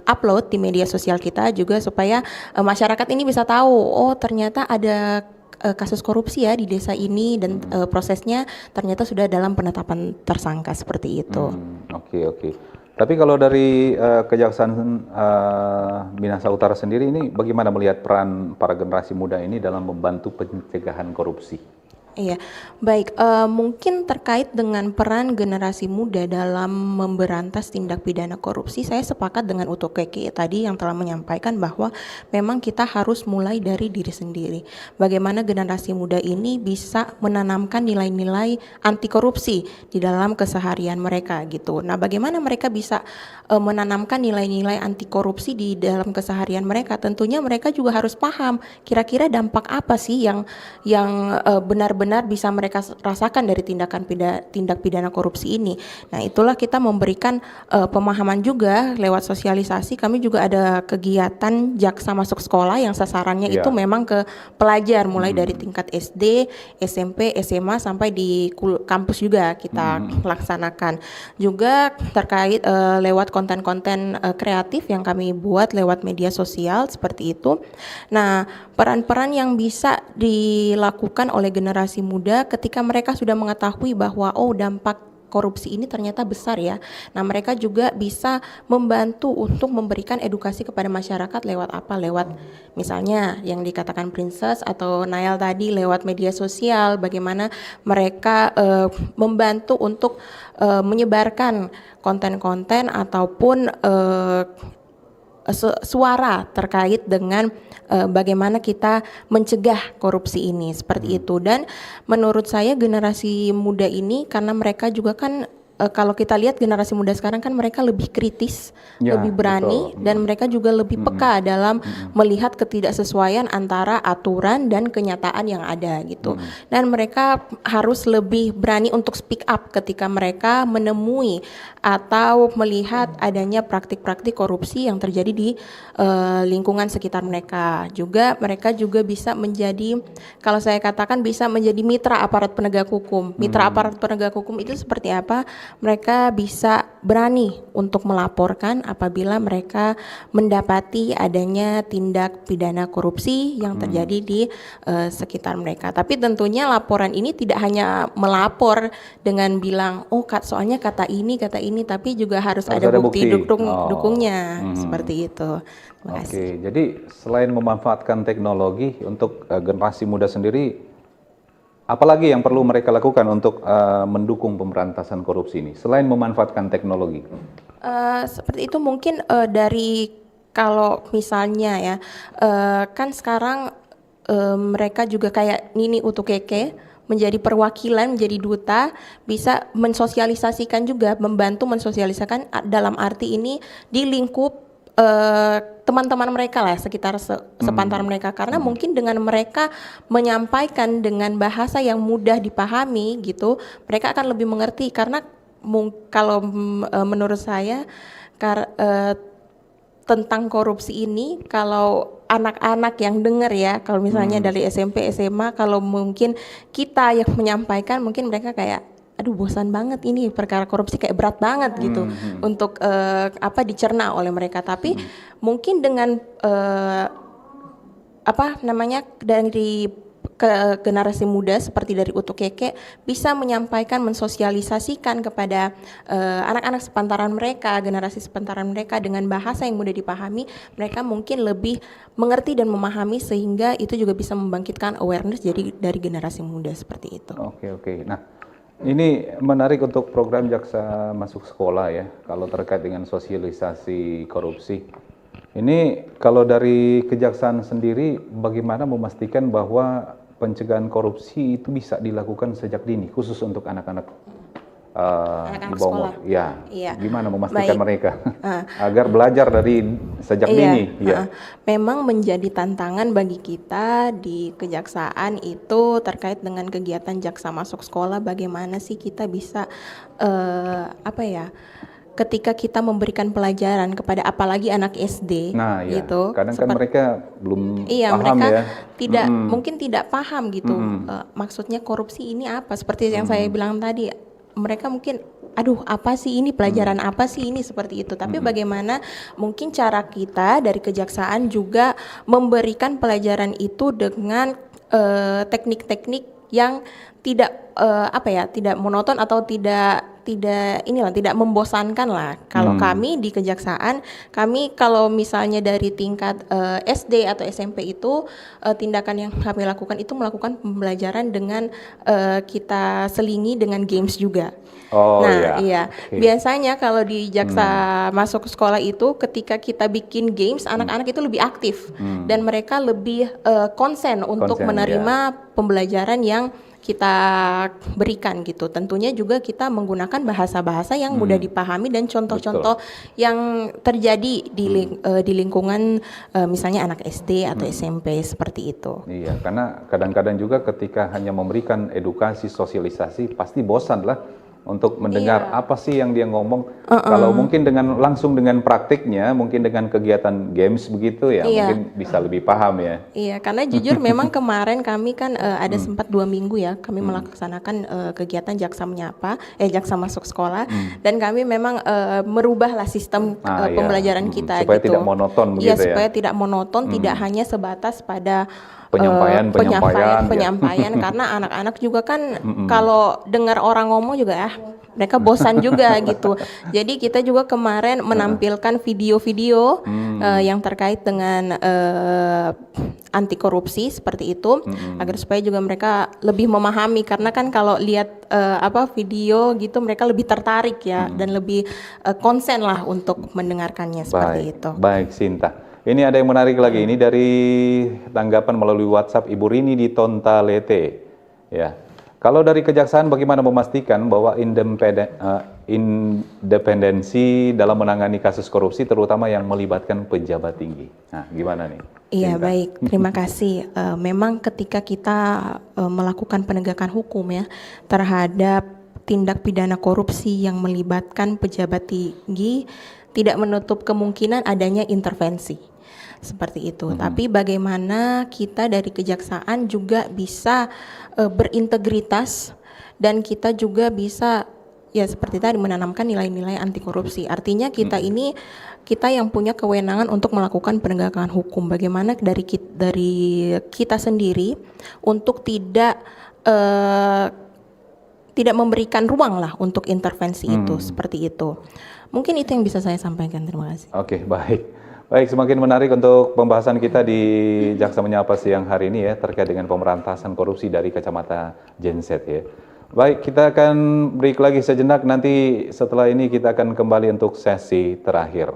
upload di media sosial kita juga supaya masyarakat ini bisa tahu, oh ternyata ada kasus korupsi ya di desa ini dan prosesnya ternyata sudah dalam penetapan tersangka, seperti itu. Oke. Tapi kalau dari Kejaksaan Minahasa Utara sendiri ini bagaimana melihat peran para generasi muda ini dalam membantu pencegahan korupsi? Iya, baik. Mungkin terkait dengan peran generasi muda dalam memberantas tindak pidana korupsi, saya sepakat dengan Uto Keke tadi yang telah menyampaikan bahwa memang kita harus mulai dari diri sendiri. Bagaimana generasi muda ini bisa menanamkan nilai-nilai anti korupsi di dalam keseharian mereka gitu. Nah, bagaimana mereka bisa menanamkan nilai-nilai anti korupsi di dalam keseharian mereka? Tentunya mereka juga harus paham kira-kira dampak apa sih yang benar-benar bisa mereka rasakan dari tindak pidana korupsi ini. Nah, itulah kita memberikan pemahaman juga lewat sosialisasi. Kami juga ada kegiatan jaksa masuk sekolah yang sasarannya itu memang ke pelajar mulai dari tingkat SD, SMP, SMA sampai di kampus juga kita laksanakan. Juga terkait lewat konten-konten kreatif yang kami buat lewat media sosial seperti itu. Nah, peran-peran yang bisa dilakukan oleh generasi muda ketika mereka sudah mengetahui bahwa dampak korupsi ini ternyata besar ya. Nah, mereka juga bisa membantu untuk memberikan edukasi kepada masyarakat lewat apa? Lewat misalnya yang dikatakan Princess atau Nail tadi lewat media sosial, bagaimana mereka membantu untuk menyebarkan konten-konten ataupun suara terkait dengan bagaimana kita mencegah korupsi ini seperti itu. Dan menurut saya generasi muda ini karena mereka juga kan kalau kita lihat generasi muda sekarang kan mereka lebih kritis, lebih berani, dan mereka juga lebih peka dalam melihat ketidaksesuaian antara aturan dan kenyataan yang ada gitu. Dan mereka harus lebih berani untuk speak up ketika mereka menemui atau melihat adanya praktik-praktik korupsi yang terjadi di lingkungan sekitar mereka. Juga mereka juga bisa menjadi, kalau saya katakan bisa menjadi mitra aparat penegak hukum. Mitra aparat penegak hukum itu seperti apa? Mereka bisa berani untuk melaporkan apabila mereka mendapati adanya tindak pidana korupsi yang terjadi di sekitar mereka. Tapi tentunya laporan ini tidak hanya melapor dengan bilang, oh soalnya kata ini, tapi juga harus ada bukti dukungnya, seperti itu. Terima kasih. Oke, jadi selain memanfaatkan teknologi untuk generasi muda sendiri, apalagi yang perlu mereka lakukan untuk mendukung pemberantasan korupsi ini selain memanfaatkan teknologi? Seperti itu mungkin dari kalau misalnya ya kan sekarang mereka juga kayak Nini Utukeke menjadi perwakilan, menjadi duta, bisa mensosialisasikan juga, membantu mensosialisasikan dalam arti ini di lingkup teman-teman mereka lah, sekitar sepantaran mereka, karena mungkin dengan mereka menyampaikan dengan bahasa yang mudah dipahami gitu, mereka akan lebih mengerti. Karena kalau menurut saya tentang korupsi ini, kalau anak-anak yang dengar ya, kalau misalnya dari SMP, SMA, kalau mungkin kita yang menyampaikan, mungkin mereka kayak aduh bosan banget ini perkara korupsi, kayak berat banget gitu untuk dicerna oleh mereka. Tapi mungkin dengan dari generasi muda seperti dari Utukeke bisa menyampaikan, mensosialisasikan kepada anak-anak sepantaran mereka, generasi sepantaran mereka dengan bahasa yang mudah dipahami, mereka mungkin lebih mengerti dan memahami, sehingga itu juga bisa membangkitkan awareness jadi dari generasi muda seperti itu. Oke. Nah, ini menarik untuk program Jaksa Masuk Sekolah ya, kalau terkait dengan sosialisasi korupsi. Ini kalau dari kejaksaan sendiri bagaimana memastikan bahwa pencegahan korupsi itu bisa dilakukan sejak dini, khusus untuk anak-anak di bawah umur? Ya, gimana memastikan mereka agar belajar dari sejak dini? Memang menjadi tantangan bagi kita di kejaksaan itu terkait dengan kegiatan Jaksa Masuk Sekolah. Bagaimana sih kita bisa ketika kita memberikan pelajaran kepada apalagi anak SD, gitu. Kadang kan mereka belum paham mereka ya. Tidak mungkin tidak paham gitu. Maksudnya korupsi ini apa? Seperti yang saya bilang tadi, mereka mungkin aduh apa sih ini, pelajaran apa sih ini, seperti itu. Tapi bagaimana mungkin cara kita dari kejaksaan juga memberikan pelajaran itu dengan teknik-teknik yang tidak tidak monoton atau tidak membosankan lah. Kalau kami di kejaksaan, kami kalau misalnya dari tingkat SD atau SMP itu tindakan yang kami lakukan itu melakukan pembelajaran dengan kita selingi dengan games juga. Biasanya kalau di Jaksa Masuk Sekolah itu ketika kita bikin games, anak-anak itu lebih aktif dan mereka lebih konsen untuk menerima pembelajaran yang kita berikan gitu. Tentunya juga kita menggunakan bahasa-bahasa yang mudah dipahami dan contoh-contoh yang terjadi di lingkungan misalnya anak SD atau SMP seperti itu. Iya, karena kadang-kadang juga ketika hanya memberikan edukasi, sosialisasi, pasti bosan lah untuk mendengar apa sih yang dia ngomong. Kalau mungkin langsung dengan praktiknya, mungkin dengan kegiatan games begitu ya, mungkin bisa lebih paham ya. Iya, karena jujur memang kemarin kami kan ada sempat 2 minggu ya, kami melaksanakan kegiatan Jaksa Menyapa, Jaksa Masuk Sekolah, dan kami memang merubahlah sistem pembelajaran kita supaya gitu. Tidak monoton begitu ya. Supaya tidak monoton, tidak hanya sebatas pada penyampaian karena anak-anak juga kan kalau dengar orang ngomong juga mereka bosan juga gitu. Jadi kita juga kemarin menampilkan video-video yang terkait dengan anti korupsi seperti itu, agar supaya juga mereka lebih memahami, karena kan kalau lihat video gitu mereka lebih tertarik ya, dan lebih konsen lah untuk mendengarkannya seperti itu. Baik, Sinta. Ini ada yang menarik lagi, ini dari tanggapan melalui WhatsApp Ibu Rini di Tontalete. Ya, kalau dari Kejaksaan bagaimana memastikan bahwa independensi dalam menangani kasus korupsi, terutama yang melibatkan pejabat tinggi? Nah, gimana nih? Iya, Sinta? baik, terima kasih. Memang ketika kita melakukan penegakan hukum ya terhadap tindak pidana korupsi yang melibatkan pejabat tinggi, tidak menutup kemungkinan adanya intervensi seperti itu. Tapi bagaimana kita dari Kejaksaan juga bisa berintegritas, dan kita juga bisa ya seperti tadi menanamkan nilai-nilai anti korupsi. Artinya kita ini kita yang punya kewenangan untuk melakukan penegakan hukum. Bagaimana dari kita sendiri untuk tidak memberikan ruang lah untuk intervensi itu, seperti itu. Mungkin itu yang bisa saya sampaikan. Terima kasih. Oke, baik. Baik, semakin menarik untuk pembahasan kita di Jaksa Menyapa siang hari ini ya, terkait dengan pemberantasan korupsi dari kacamata Genset ya. Baik, kita akan break lagi sejenak, nanti setelah ini kita akan kembali untuk sesi terakhir.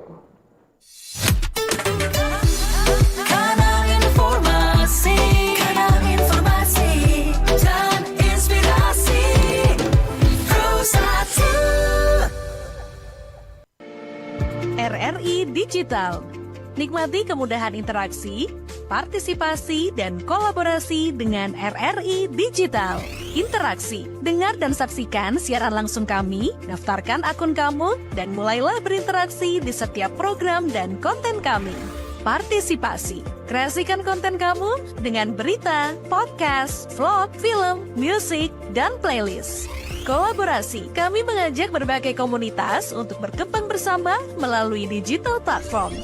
RRI Digital. Nikmati kemudahan interaksi, partisipasi, dan kolaborasi dengan RRI Digital. Interaksi, dengar dan saksikan siaran langsung kami, daftarkan akun kamu, dan mulailah berinteraksi di setiap program dan konten kami. Partisipasi, kreasikan konten kamu dengan berita, podcast, vlog, film, musik, dan playlist. Kolaborasi, kami mengajak berbagai komunitas untuk berkembang bersama melalui digital platform.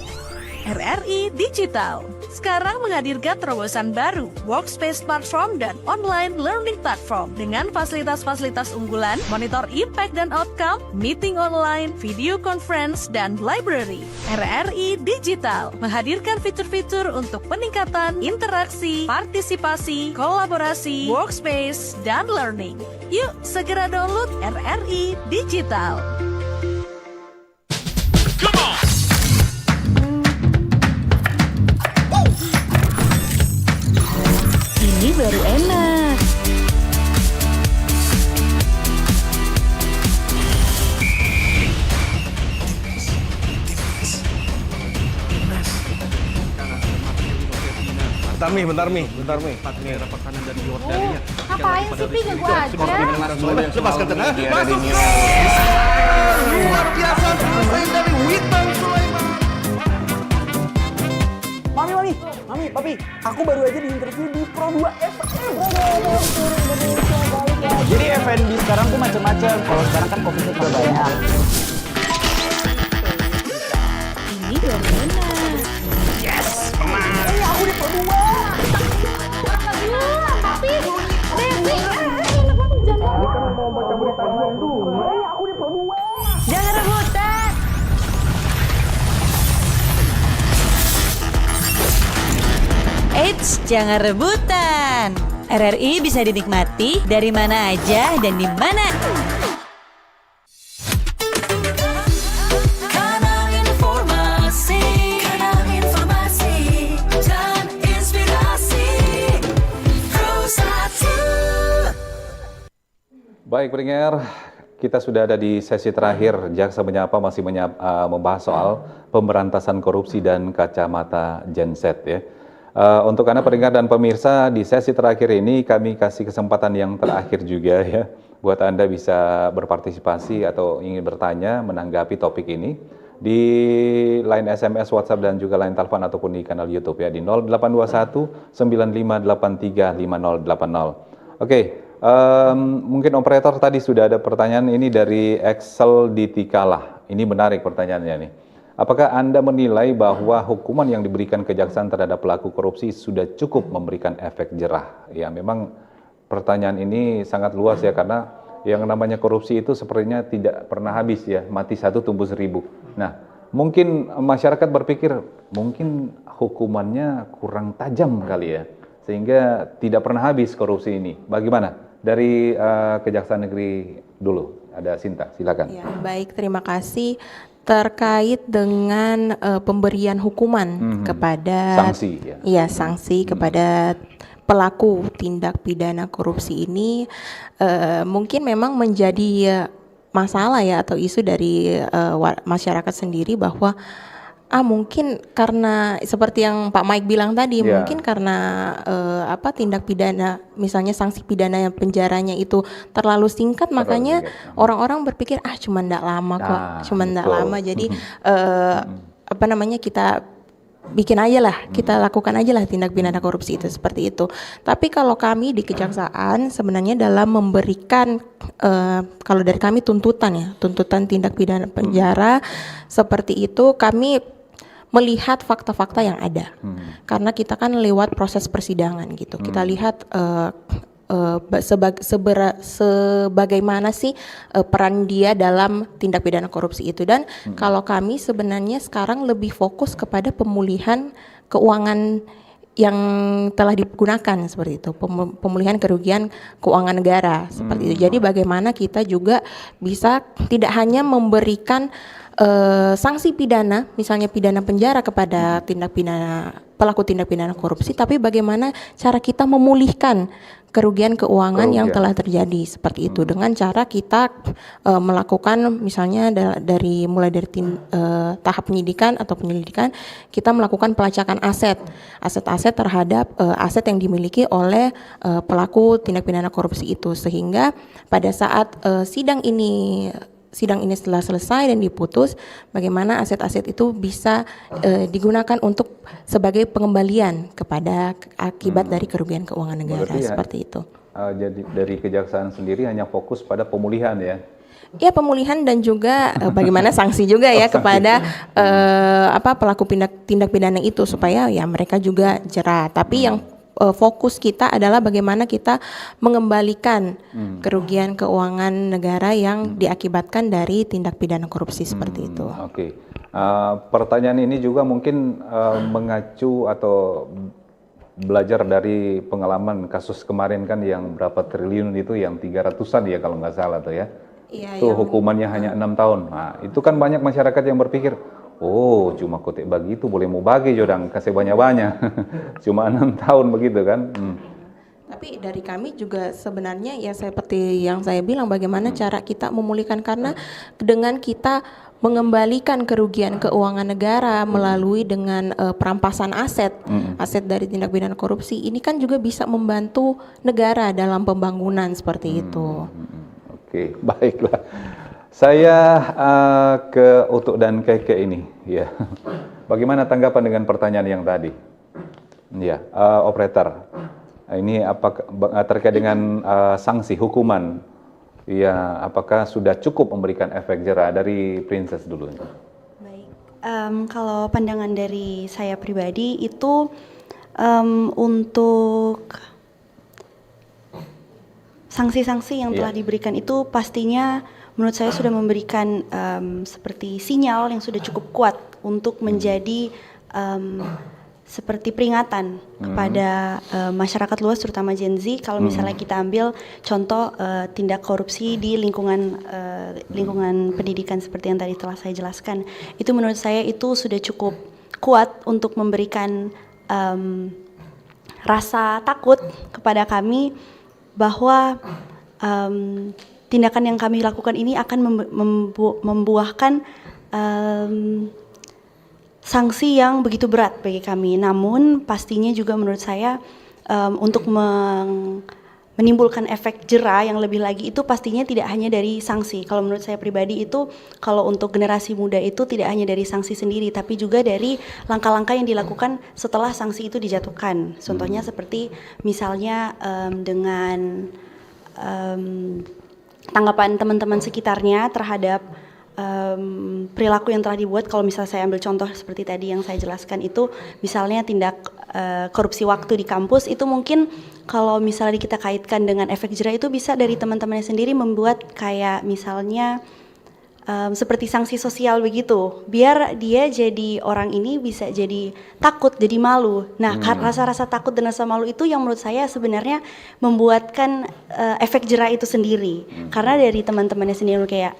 RRI Digital sekarang menghadirkan terobosan baru, workspace platform dan online learning platform dengan fasilitas-fasilitas unggulan, monitor impact dan outcome, meeting online, video conference, dan library. RRI Digital menghadirkan fitur-fitur untuk peningkatan interaksi, partisipasi, kolaborasi, workspace, dan learning. Yuk, segera download RRI Digital. Ini baru enak. Bentar Mi. Dapat kanan dari Jordania. Ngapain sih Pi, gak gua aja. Lepaskan tengah. Masuk. Luar biasa pemain dari Witan Sulaiman. Mami, Papi, aku baru aja diinterview di Pro 2 FM. Jadi F&B sekarang tuh macam-macam. Kalau sekarang kan COVID-nya cuma banyak. Ini baru enak. Yes, menang. Aku di Pro 2. Papi, Devi. Aku di Pro 2. Jangan rebutan. Eits, jangan rebutan. RRI bisa dinikmati dari mana aja dan di mana. Kanal informasi dan inspirasi. Pro 1. Baik, pendengar, kita sudah ada di sesi terakhir. Jaksa Menyapa masih membahas soal pemberantasan korupsi dan kacamata Genset ya. Untuk Anda pendengar dan pemirsa, di sesi terakhir ini kami kasih kesempatan yang terakhir juga ya, buat Anda bisa berpartisipasi atau ingin bertanya menanggapi topik ini di line SMS, WhatsApp, dan juga line telepon ataupun di kanal YouTube ya di 0821 9583 5080. Oke, mungkin operator tadi sudah ada pertanyaan ini dari Excel di Tikalah. Ini menarik pertanyaannya nih. Apakah Anda menilai bahwa hukuman yang diberikan kejaksaan terhadap pelaku korupsi sudah cukup memberikan efek jerah? Ya, memang pertanyaan ini sangat luas ya, karena yang namanya korupsi itu sepertinya tidak pernah habis ya, mati satu tumbuh 1000. Nah, mungkin masyarakat berpikir mungkin hukumannya kurang tajam kali ya, sehingga tidak pernah habis korupsi ini. Bagaimana? Dari Kejaksaan Negeri dulu, ada Sinta, silakan. Ya, baik, terima kasih. Terkait dengan pemberian hukuman kepada sanksi, ya. Iya, sanksi kepada pelaku tindak pidana korupsi ini mungkin memang menjadi masalah ya atau isu dari masyarakat sendiri bahwa mungkin karena seperti yang Pak Mike bilang tadi, mungkin karena tindak pidana, misalnya sanksi pidana yang penjaranya itu terlalu singkat, makanya orang-orang berpikir cuma ndak lama kok, cuma ndak lama, jadi kita bikin aja lah, kita lakukan aja lah tindak pidana korupsi itu, seperti itu. Tapi kalau kami di Kejaksaan sebenarnya dalam memberikan kalau dari kami tuntutan tindak pidana penjara seperti itu, kami melihat fakta-fakta yang ada. Karena kita kan lewat proses persidangan gitu. Kita lihat sebagaimana sih peran dia dalam tindak pidana korupsi itu, dan kalau kami sebenarnya sekarang lebih fokus kepada pemulihan keuangan yang telah digunakan seperti itu, pemulihan kerugian keuangan negara seperti itu. Jadi bagaimana kita juga bisa tidak hanya memberikan sanksi pidana, misalnya pidana penjara kepada pelaku tindak pidana korupsi, tapi bagaimana cara kita memulihkan kerugian keuangan yang telah terjadi seperti itu, dengan cara kita melakukan misalnya mulai dari tahap penyidikan atau penyelidikan, kita melakukan pelacakan aset-aset terhadap aset yang dimiliki oleh pelaku tindak pidana korupsi itu, sehingga pada saat sidang ini setelah selesai dan diputus, bagaimana aset-aset itu bisa digunakan untuk sebagai pengembalian kepada akibat dari kerugian keuangan negara. Berarti seperti itu. Jadi dari Kejaksaan sendiri hanya fokus pada pemulihan ya? Ya, pemulihan dan juga bagaimana sanksi juga ya kepada pelaku tindak pidana itu, supaya ya mereka juga jerah. Tapi yang fokus kita adalah bagaimana kita mengembalikan kerugian keuangan negara yang diakibatkan dari tindak pidana korupsi seperti itu. Oke. Pertanyaan ini juga mungkin mengacu atau belajar dari pengalaman kasus kemarin kan, yang berapa triliun itu, yang 300-an ya kalau nggak salah tuh ya. Itu hukumannya hanya 6 tahun. Nah, itu kan banyak masyarakat yang berpikir, cuma kotek begitu boleh mau bagi jodang, kasih banyak-banyak. Cuma 6 tahun begitu kan. Tapi dari kami juga sebenarnya ya seperti yang saya bilang, bagaimana cara kita memulihkan, karena dengan kita mengembalikan kerugian keuangan negara melalui dengan perampasan aset dari tindak pidana korupsi, ini kan juga bisa membantu negara dalam pembangunan seperti itu. Oke, baiklah. Saya ke Utuk dan Keke ini, ya. Bagaimana tanggapan dengan pertanyaan yang tadi? Ya, operator. Ini apakah terkait dengan sanksi hukuman? Ya, apakah sudah cukup memberikan efek jera? Dari Princess dulu. Baik, kalau pandangan dari saya pribadi itu untuk sanksi-sanksi yang telah diberikan itu pastinya menurut saya sudah memberikan seperti sinyal yang sudah cukup kuat untuk menjadi seperti peringatan kepada masyarakat luas, terutama Gen Z. Kalau misalnya kita ambil contoh tindak korupsi di lingkungan pendidikan seperti yang tadi telah saya jelaskan, itu menurut saya itu sudah cukup kuat untuk memberikan rasa takut kepada kami bahwa tindakan yang kami lakukan ini akan membuahkan sanksi yang begitu berat bagi kami. Namun pastinya juga menurut saya untuk menimbulkan efek jera yang lebih lagi itu pastinya tidak hanya dari sanksi. Kalau menurut saya pribadi itu, kalau untuk generasi muda itu tidak hanya dari sanksi sendiri, tapi juga dari langkah-langkah yang dilakukan setelah sanksi itu dijatuhkan. Contohnya seperti misalnya dengan tanggapan teman-teman sekitarnya terhadap perilaku yang telah dibuat. Kalau misalnya saya ambil contoh seperti tadi yang saya jelaskan itu, misalnya tindak korupsi waktu di kampus itu mungkin kalau misalnya kita kaitkan dengan efek jerah itu bisa dari teman-temannya sendiri membuat kayak misalnya seperti sanksi sosial begitu, biar dia jadi orang ini bisa jadi takut, jadi malu. Nah, rasa-rasa takut dan rasa malu itu yang menurut saya sebenarnya membuatkan efek jerah itu sendiri. Karena dari teman-temannya sendiri kayak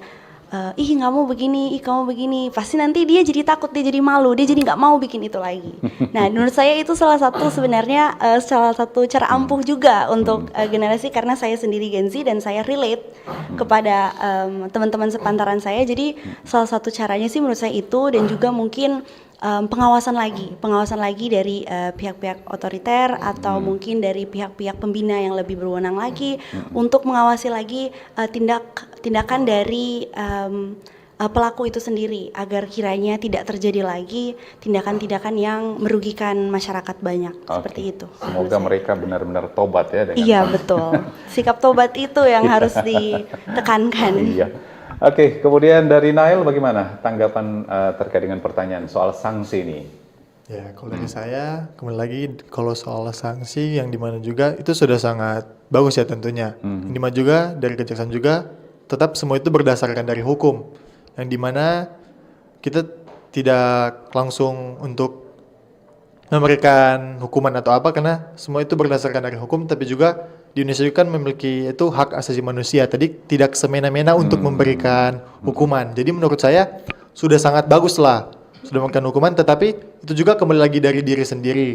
ih kamu begini, ih kamu begini, pasti nanti dia jadi takut, dia jadi malu, dia jadi nggak mau bikin itu lagi. Nah, menurut saya itu salah satu sebenarnya salah satu cara ampuh juga untuk generasi, karena saya sendiri Gen Z dan saya relate kepada teman-teman sepantaran saya. Jadi salah satu caranya sih menurut saya itu, dan juga mungkin pengawasan lagi dari pihak-pihak otoriter atau mungkin dari pihak-pihak pembina yang lebih berwenang lagi untuk mengawasi lagi tindakan dari pelaku itu sendiri, agar kiranya tidak terjadi lagi tindakan-tindakan yang merugikan masyarakat banyak. Seperti itu. Semoga mereka benar-benar tobat ya. Iya betul, sikap tobat itu yang harus ditekankan. Iya. Oke, kemudian dari Nail bagaimana tanggapan terkait dengan pertanyaan soal sanksi ini? Ya, kalau dari saya, kembali lagi kalau soal sanksi yang dimana juga itu sudah sangat bagus ya tentunya. Yang dimana juga dari kejaksaan juga tetap semua itu berdasarkan dari hukum. Yang dimana kita tidak langsung untuk memberikan hukuman atau apa, karena semua itu berdasarkan dari hukum, tapi juga di Indonesia kan memiliki itu hak asasi manusia. Tadi tidak semena-mena untuk memberikan hukuman. Jadi menurut saya sudah sangat bagus lah sudah memberikan hukuman, tetapi itu juga kembali lagi dari diri sendiri.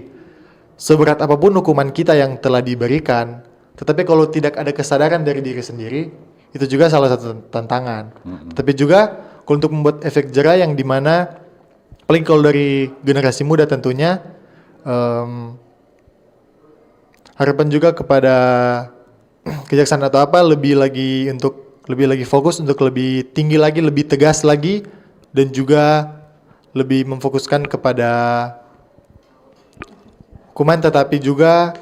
Seberat apapun hukuman kita yang telah diberikan, tetapi kalau tidak ada kesadaran dari diri sendiri, itu juga salah satu tantangan. Tapi juga kalau untuk membuat efek jerah yang dimana paling kalau dari generasi muda tentunya harapan juga kepada kejaksaan atau apa lebih lagi fokus untuk lebih tinggi lagi, lebih tegas lagi, dan juga lebih memfokuskan kepada hukuman, tetapi juga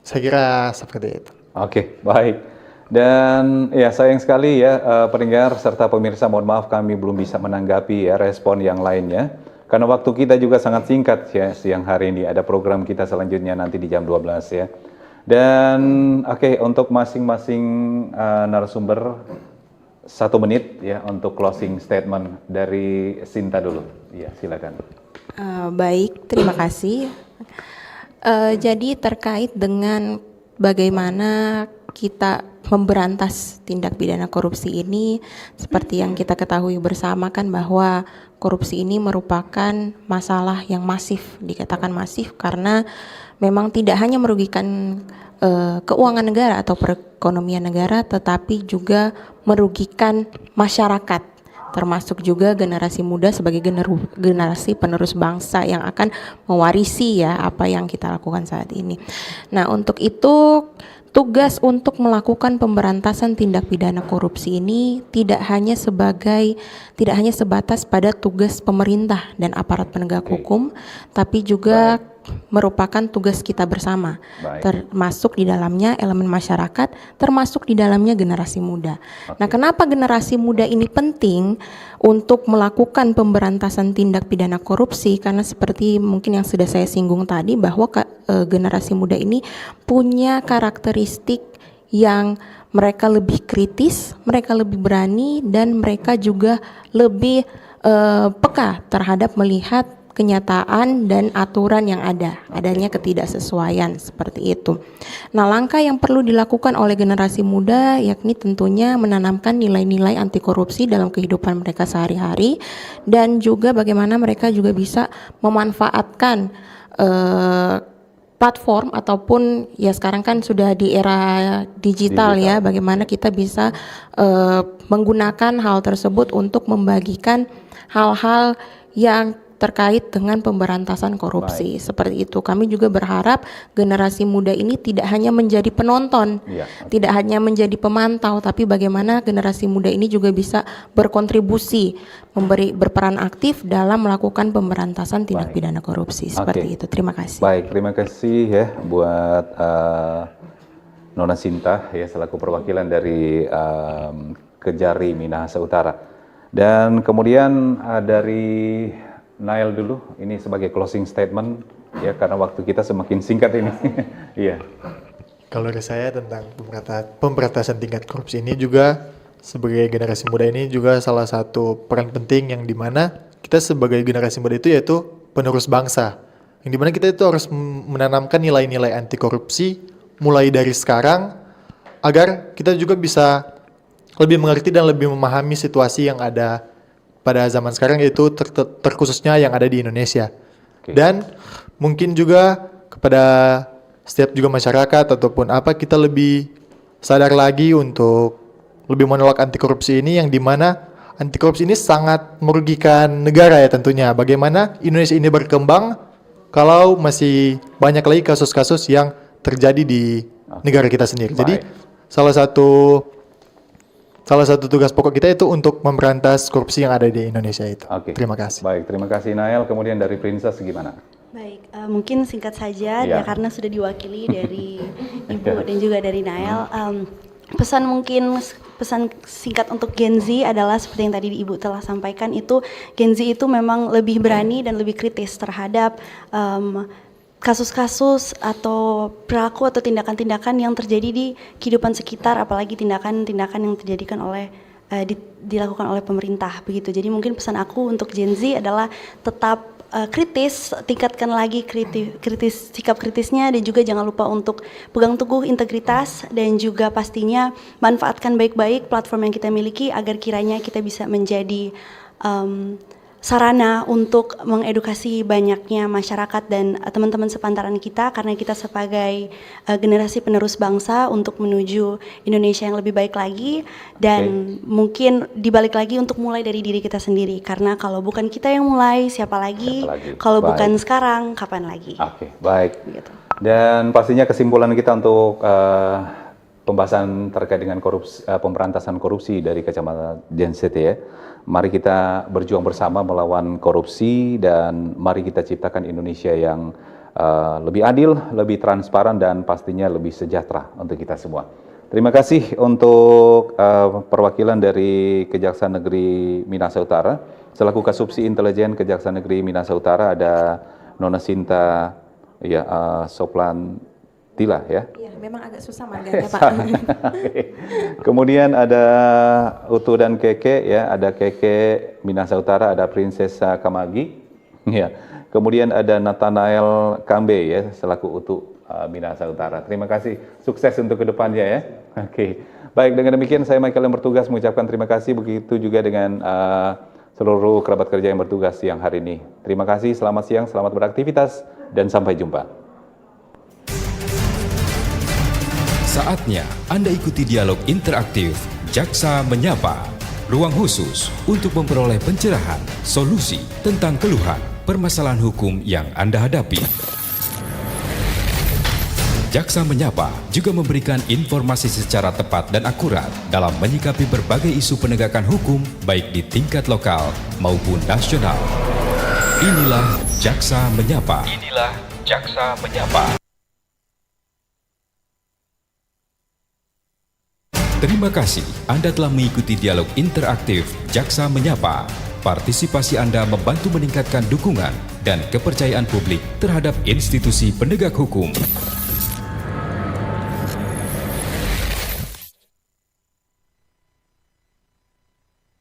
saya kira seperti itu. Oke, baik. Dan ya sayang sekali ya pendengar serta pemirsa, mohon maaf kami belum bisa menanggapi ya respon yang lainnya. Karena waktu kita juga sangat singkat ya siang hari ini, ada program kita selanjutnya nanti di jam 12 ya. Dan oke, untuk masing-masing narasumber 1 menit ya untuk closing statement dari Sinta dulu. Ya, silakan. Baik, terima kasih. Jadi terkait dengan bagaimana kita memberantas tindak pidana korupsi ini, seperti yang kita ketahui bersama kan bahwa korupsi ini merupakan masalah yang masif, dikatakan masif karena memang tidak hanya merugikan keuangan negara atau perekonomian negara, tetapi juga merugikan masyarakat, termasuk juga generasi muda sebagai generasi penerus bangsa yang akan mewarisi ya apa yang kita lakukan saat ini. Nah, untuk itu tugas untuk melakukan pemberantasan tindak pidana korupsi ini tidak hanya sebatas pada tugas pemerintah dan aparat penegak hukum, tapi juga merupakan tugas kita bersama, termasuk di dalamnya elemen masyarakat, termasuk di dalamnya generasi muda. Nah, kenapa generasi muda ini penting untuk melakukan pemberantasan tindak pidana korupsi? Karena seperti mungkin yang sudah saya singgung tadi, bahwa generasi muda ini punya karakteristik yang mereka lebih kritis, mereka lebih berani, dan mereka juga lebih peka terhadap melihat kenyataan dan aturan yang adanya ketidaksesuaian seperti itu. Nah, langkah yang perlu dilakukan oleh generasi muda yakni tentunya menanamkan nilai-nilai anti korupsi dalam kehidupan mereka sehari-hari, dan juga bagaimana mereka juga bisa memanfaatkan platform ataupun ya sekarang kan sudah di era digital ya, bagaimana kita bisa menggunakan hal tersebut untuk membagikan hal-hal yang terkait dengan pemberantasan korupsi. Seperti itu. Kami juga berharap generasi muda ini tidak hanya menjadi penonton, tidak hanya menjadi pemantau, tapi bagaimana generasi muda ini juga bisa berkontribusi, berperan aktif dalam melakukan pemberantasan tindak pidana korupsi. Seperti itu. Terima kasih. Baik, terima kasih ya buat Nona Sinta ya selaku perwakilan dari Kejari Minahasa Utara. Dan kemudian dari Nael dulu, ini sebagai closing statement ya, karena waktu kita semakin singkat ini. Iya. Kalau dari saya tentang pemberantasan tingkat korupsi ini juga sebagai generasi muda ini juga salah satu peran penting yang dimana kita sebagai generasi muda itu yaitu penerus bangsa. Yang dimana kita itu harus menanamkan nilai-nilai anti korupsi mulai dari sekarang agar kita juga bisa lebih mengerti dan lebih memahami situasi yang ada pada zaman sekarang, yaitu terkhususnya yang ada di Indonesia. Dan mungkin juga kepada setiap juga masyarakat ataupun apa, kita lebih sadar lagi untuk lebih menolak anti korupsi ini, yang dimana anti korupsi ini sangat merugikan negara ya tentunya. Bagaimana Indonesia ini berkembang kalau masih banyak lagi kasus-kasus yang terjadi di negara kita sendiri. Jadi salah satu tugas pokok kita itu untuk memberantas korupsi yang ada di Indonesia itu. Terima kasih. Baik, terima kasih Nael. Kemudian dari Princess gimana? Baik, mungkin singkat saja ya, karena sudah diwakili dari Ibu dan juga dari Nael. Pesan singkat untuk Gen Z adalah seperti yang tadi Ibu telah sampaikan, itu Gen Z itu memang lebih berani dan lebih kritis terhadap kasus-kasus atau perilaku atau tindakan-tindakan yang terjadi di kehidupan sekitar, apalagi tindakan-tindakan yang dilakukan oleh pemerintah begitu. Jadi mungkin pesan aku untuk Gen Z adalah tetap kritis, tingkatkan lagi sikap kritisnya, dan juga jangan lupa untuk pegang teguh integritas, dan juga pastinya manfaatkan baik-baik platform yang kita miliki agar kiranya kita bisa menjadi sarana untuk mengedukasi banyaknya masyarakat dan teman-teman sepantaran kita, karena kita sebagai generasi penerus bangsa untuk menuju Indonesia yang lebih baik lagi. Dan mungkin dibalik lagi untuk mulai dari diri kita sendiri, karena kalau bukan kita yang mulai, siapa lagi? Kalau bukan sekarang, kapan lagi? Baik. Begitu. Dan pastinya kesimpulan kita untuk pembahasan terkait dengan pemberantasan korupsi dari kacamata Gen Z ya. Mari kita berjuang bersama melawan korupsi, dan mari kita ciptakan Indonesia yang lebih adil, lebih transparan, dan pastinya lebih sejahtera untuk kita semua. Terima kasih untuk perwakilan dari Kejaksaan Negeri Minahasa Utara. Selaku Kasubsi Intelijen Kejaksaan Negeri Minahasa Utara ada Nona Sinta Soplan Tila ya. Iya, memang agak susah manggilnya Pak. Kemudian ada Utu dan Keke ya, ada Keke Minahasa Utara, ada Prinsesa Kamagi. Ya. Kemudian ada Nathanael Kambe ya selaku Utu Minahasa Utara. Terima kasih, sukses untuk kedepannya ya. Baik, dengan demikian saya Michael yang bertugas mengucapkan terima kasih, begitu juga dengan seluruh kerabat kerja yang bertugas siang hari ini. Terima kasih, selamat siang, selamat beraktivitas, dan sampai jumpa. Saatnya Anda ikuti dialog interaktif Jaksa Menyapa, ruang khusus untuk memperoleh pencerahan, solusi tentang keluhan, permasalahan hukum yang Anda hadapi. Jaksa Menyapa juga memberikan informasi secara tepat dan akurat dalam menyikapi berbagai isu penegakan hukum baik di tingkat lokal maupun nasional. Inilah Jaksa Menyapa. Inilah Jaksa Menyapa. Terima kasih Anda telah mengikuti dialog interaktif Jaksa Menyapa. Partisipasi Anda membantu meningkatkan dukungan dan kepercayaan publik terhadap institusi penegak hukum.